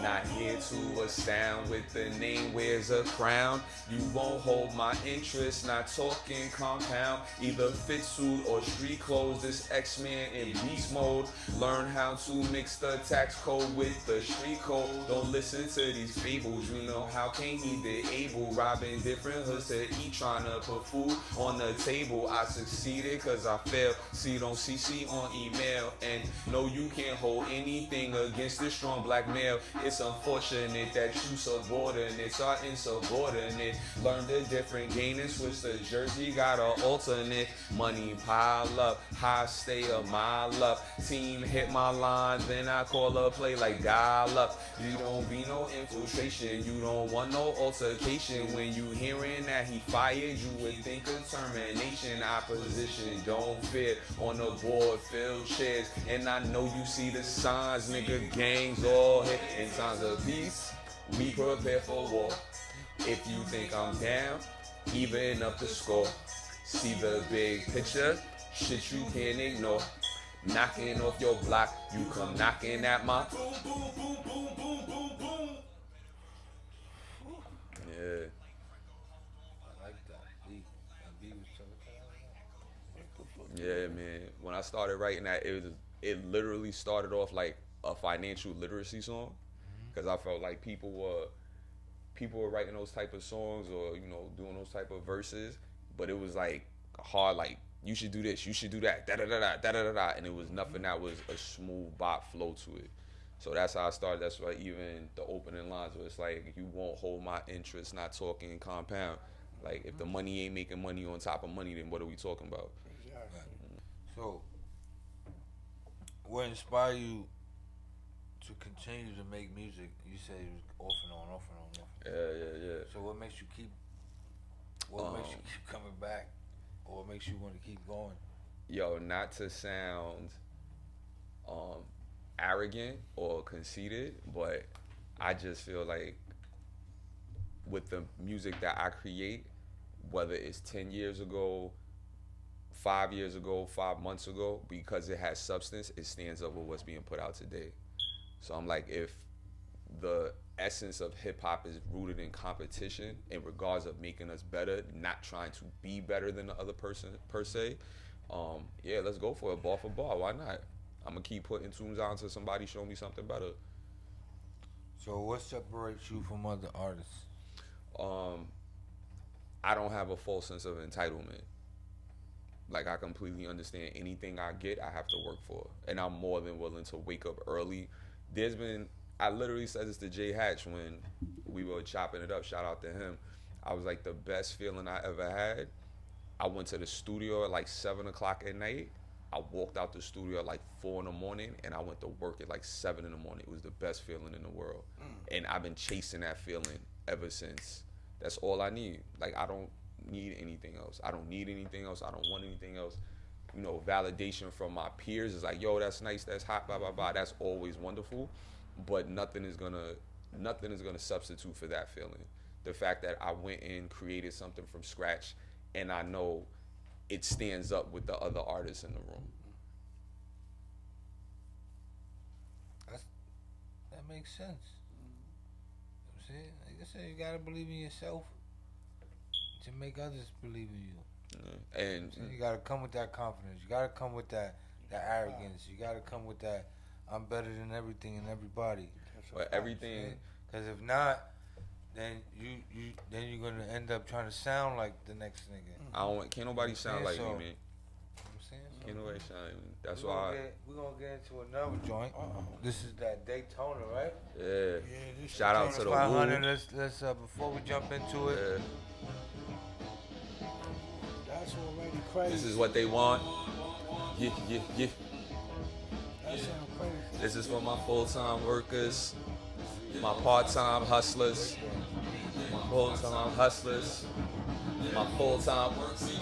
Not here to astound with the name wears a crown. You won't hold my interest, not talking compound. Either fit suit or street clothes, this X-Men in beast mode. Learn how to mix the tax code with the street code. Don't listen to these fables, you know how can he be able? Robbing different hoods to eat, trying to put food on the table. I succeeded cause I failed. See, don't CC on email. And no, you can't hold anything against this strong black male. It's unfortunate that you subordinates are insubordinate. Learn the different game and switch the jersey, got an alternate. Money pile up, high stay a mile up. Team hit my line, then I call a play like dial up. You don't be no infiltration, you don't want no altercation. When you hearing that he fired, you would think of termination. Opposition don't fit on the board, fill chairs. And I know you see the signs, nigga, gangs all hit. In times of peace, we prepare for war. If you think I'm down, even up the score. See the big picture, shit you can't ignore. Knocking off your block, you come knocking at my. Yeah. I like that beat. That beat was so Yeah, man. When I started writing that, it literally started off like a financial literacy song, because I felt like people were writing those type of songs, or doing those type of verses, but it was like hard, like you should do this, you should do that, da da da da da da da, and it was nothing that was a smooth bop flow to it. So that's how I started. That's why even the opening lines where it's like, you won't hold my interest, not talking compound. Like, if the money ain't making money on top of money, then what are we talking about? So, what inspired you to continue to make music? You said it was off and on, off and on, off and on. Yeah. So what makes you keep? What makes you keep coming back, or what makes you want to keep going? Yo, not to sound arrogant or conceited, but I just feel like with the music that I create, whether it's 10 years ago, 5 years ago, 5 months ago, because it has substance, it stands up with what's being put out today. So I'm like, if the essence of hip hop is rooted in competition in regards of making us better, not trying to be better than the other person per se, yeah, let's go for it, bar for bar. Why not? I'm gonna keep putting tunes out until somebody show me something better. So what separates you from other artists? I don't have a false sense of entitlement. Like, I completely understand anything I get, I have to work for. And I'm more than willing to wake up early. I literally said this to Jay Hatch when we were chopping it up. Shout out to him. I was like, the best feeling I ever had. I went to the studio at like 7 o'clock at night. I walked out the studio at like 4 in the morning, and I went to work at like 7 in the morning. It was the best feeling in the world. And I've been chasing that feeling ever since. That's all I need. Like, I don't need anything else. I don't need anything else. I don't want anything else. Validation from my peers is like, yo, that's nice, that's hot, blah, blah, blah. That's always wonderful. But nothing is gonna substitute for that feeling. The fact that I went and created something from scratch, and I know it stands up with the other artists in the room. That makes sense. You know what I'm saying? Like I said, you gotta believe in yourself to make others believe in you. And So you gotta come with that confidence. You gotta come with that arrogance. You gotta come with that, I'm better than everything and everybody. but everything, Because if not, then you're gonna end up trying to sound like the next nigga. can't nobody sound like me, man. You know what I'm saying? So Can't nobody sound like me. That's we're why. gonna get into another joint. This is that Daytona, right? Yeah. this Shout out to the 500. Woo. Let's before we jump into it. Yeah. That's already crazy. This is what they want. Yeah. That sound crazy. This is for my full-time workers, my part-time hustlers, my full-time hustlers, my full-time workers.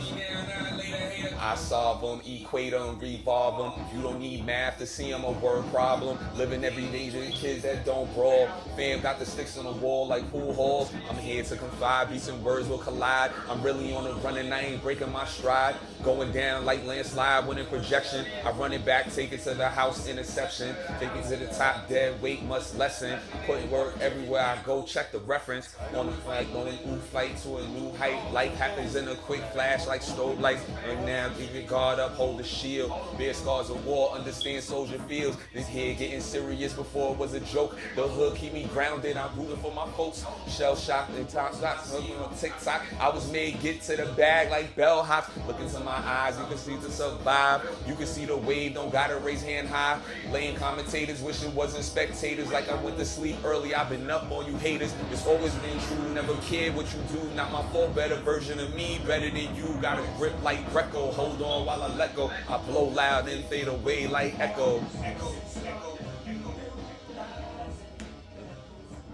I solve them, equate them, revolve them. You don't need math to see them a word problem. Living every day to kids that don't brawl. Fam got the sticks on the wall like pool halls. I'm here to confide, beats and words will collide. I'm really on the run and I ain't breaking my stride. Going down like landslide, winning projection. I run it back, take it to the house, interception. Take it to the top, dead weight must lessen. Putting work everywhere I go, check the reference. On the flag, going through flight to a new height. Life happens in a quick flash like strobe lights. Right now, keep your guard up, hold the shield. Bear scars of war, understand soldier feels. This here getting serious before it was a joke. The hood keep me grounded, I'm rooting for my folks. Shell shocked and top shots, on TikTok. I was made get to the bag like bell hops. Look into my eyes, you can see to survive. You can see the wave, don't gotta raise hand high. Laying commentators, wishing wasn't spectators. Like I went to sleep early, I've been up on you haters. It's always been true, never cared what you do. Not my fault, better version of me, better than you. Got a grip like Greco, hold on while I let go. I blow loud and fade away like echo.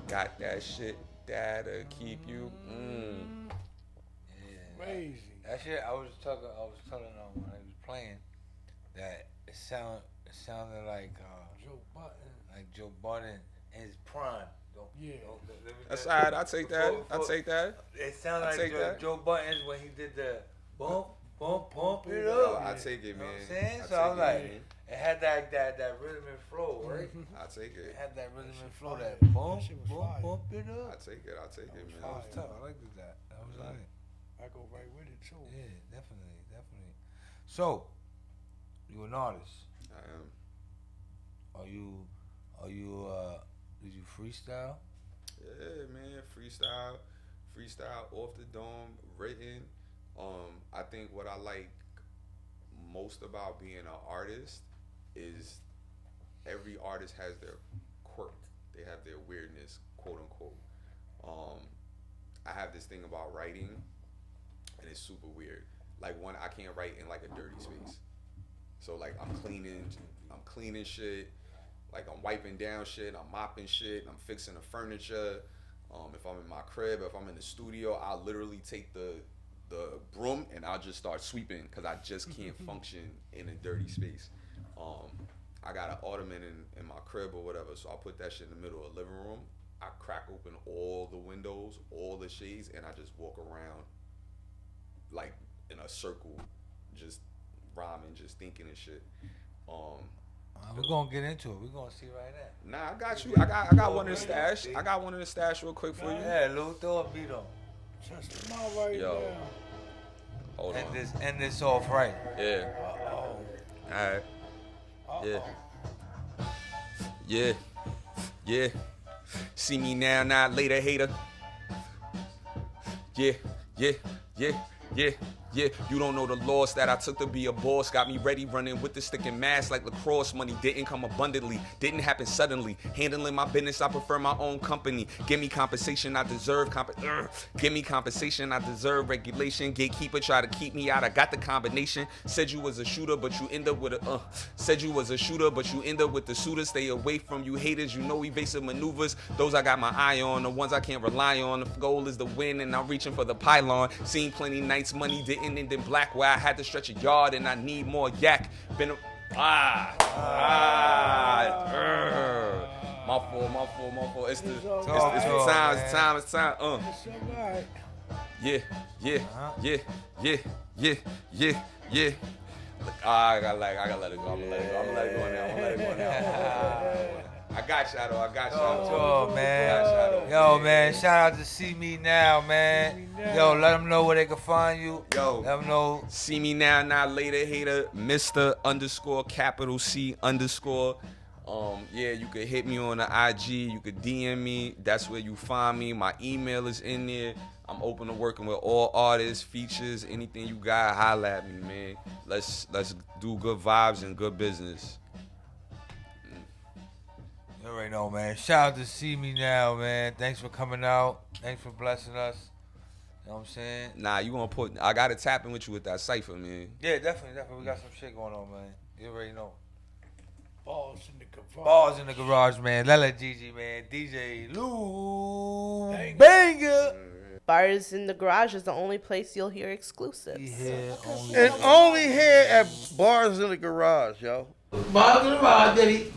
Got that shit that'll keep you. Crazy. That shit, I was telling when I was playing that it sounded like Joe Button. Joe Budden in his prime. Yeah. That's alright, I'll take that. I'll take that. It sounded I'll like take that. Joe Buttons when he did the bump, pump it Yo, up. I take it, You know man. what I'm saying? I So I was take like, it, it had that rhythm and flow, right? I take It it. had that rhythm and flow, fire. that That pump, shit was fire. pump it I up. take it. I take it, man. That was fire. tough. I liked that. That was like, I go right with it too. yeah, definitely. So, you an artist? I am. Are you? Did you freestyle? Yeah, man. Freestyle off the dome, written. I think what I like most about being an artist is every artist has their quirk. They have their weirdness, quote unquote. I have this thing about writing, and it's super weird. Like I can't write in like a dirty space. So like I'm cleaning shit. Like I'm wiping down shit, I'm mopping shit, I'm fixing the furniture. If I'm in my crib, if I'm in the studio, I'll literally take the broom and I'll just start sweeping because I just can't function in a dirty space. I got an ottoman in my crib or whatever, so I'll put that shit in the middle of the living room. I crack open all the windows, all the shades, and I just walk around like in a circle, just rhyming, just thinking and shit. We're gonna get into it. We're gonna see right now. Nah, I got you. I got one in the stash. I got one in the stash real quick for you. Yeah, Lou, throw a beat on. Just come out right Yo. now. Hold on. End this off right. Yeah. Uh-oh. Alright. Yeah. Uh-oh. Yeah. Yeah. See me now, not later, hater. Yeah. Yeah. Yeah. Yeah. Yeah, you don't know the loss that I took to be a boss. Got me ready running with the stick and mask like lacrosse. Money didn't come abundantly, didn't happen suddenly. Handling my business, I prefer my own company. Give me compensation, I deserve Give me compensation, I deserve regulation. Gatekeeper try to keep me out, I got the combination. Said you was a shooter, but you end up with a Said you was a shooter, but you end up with the shooter. Stay away from you haters, you know evasive maneuvers. Those I got my eye on, the ones I can't rely on. The goal is to win and I'm reaching for the pylon. Seen plenty nights, money didn't end in black where I had to stretch a yard and I need more yak. My fault. It's the time. It's alright. Yeah. I gotta let it go. I'm gonna let it go now. I got y'all. Oh man. Yo man, shout out to See Me Now, man. Yo, let them know where they can find you. Yo. Let them know. See me now, not later, hater. Mr. _C_. Yeah, you could hit me on the IG. You could DM me. That's where you find me. My email is in there. I'm open to working with all artists, features, anything you got. Holla at me, man. Let's do good vibes and good business. You already know, man. Shout out to See Me Now, man. Thanks for coming out. Thanks for blessing us. You know what I'm saying? Nah, I gotta tap in with you with that cipher, man. Yeah, definitely. We got some shit going on, man. You already know. Balls in the garage. Balls in the garage, man. Lala Gigi, man. DJ Lou Banger. Banger. Bars in the Garage is the only place you'll hear exclusives. Yeah, only. And only here at Bars in the Garage, yo. Bars in the Garage, baby.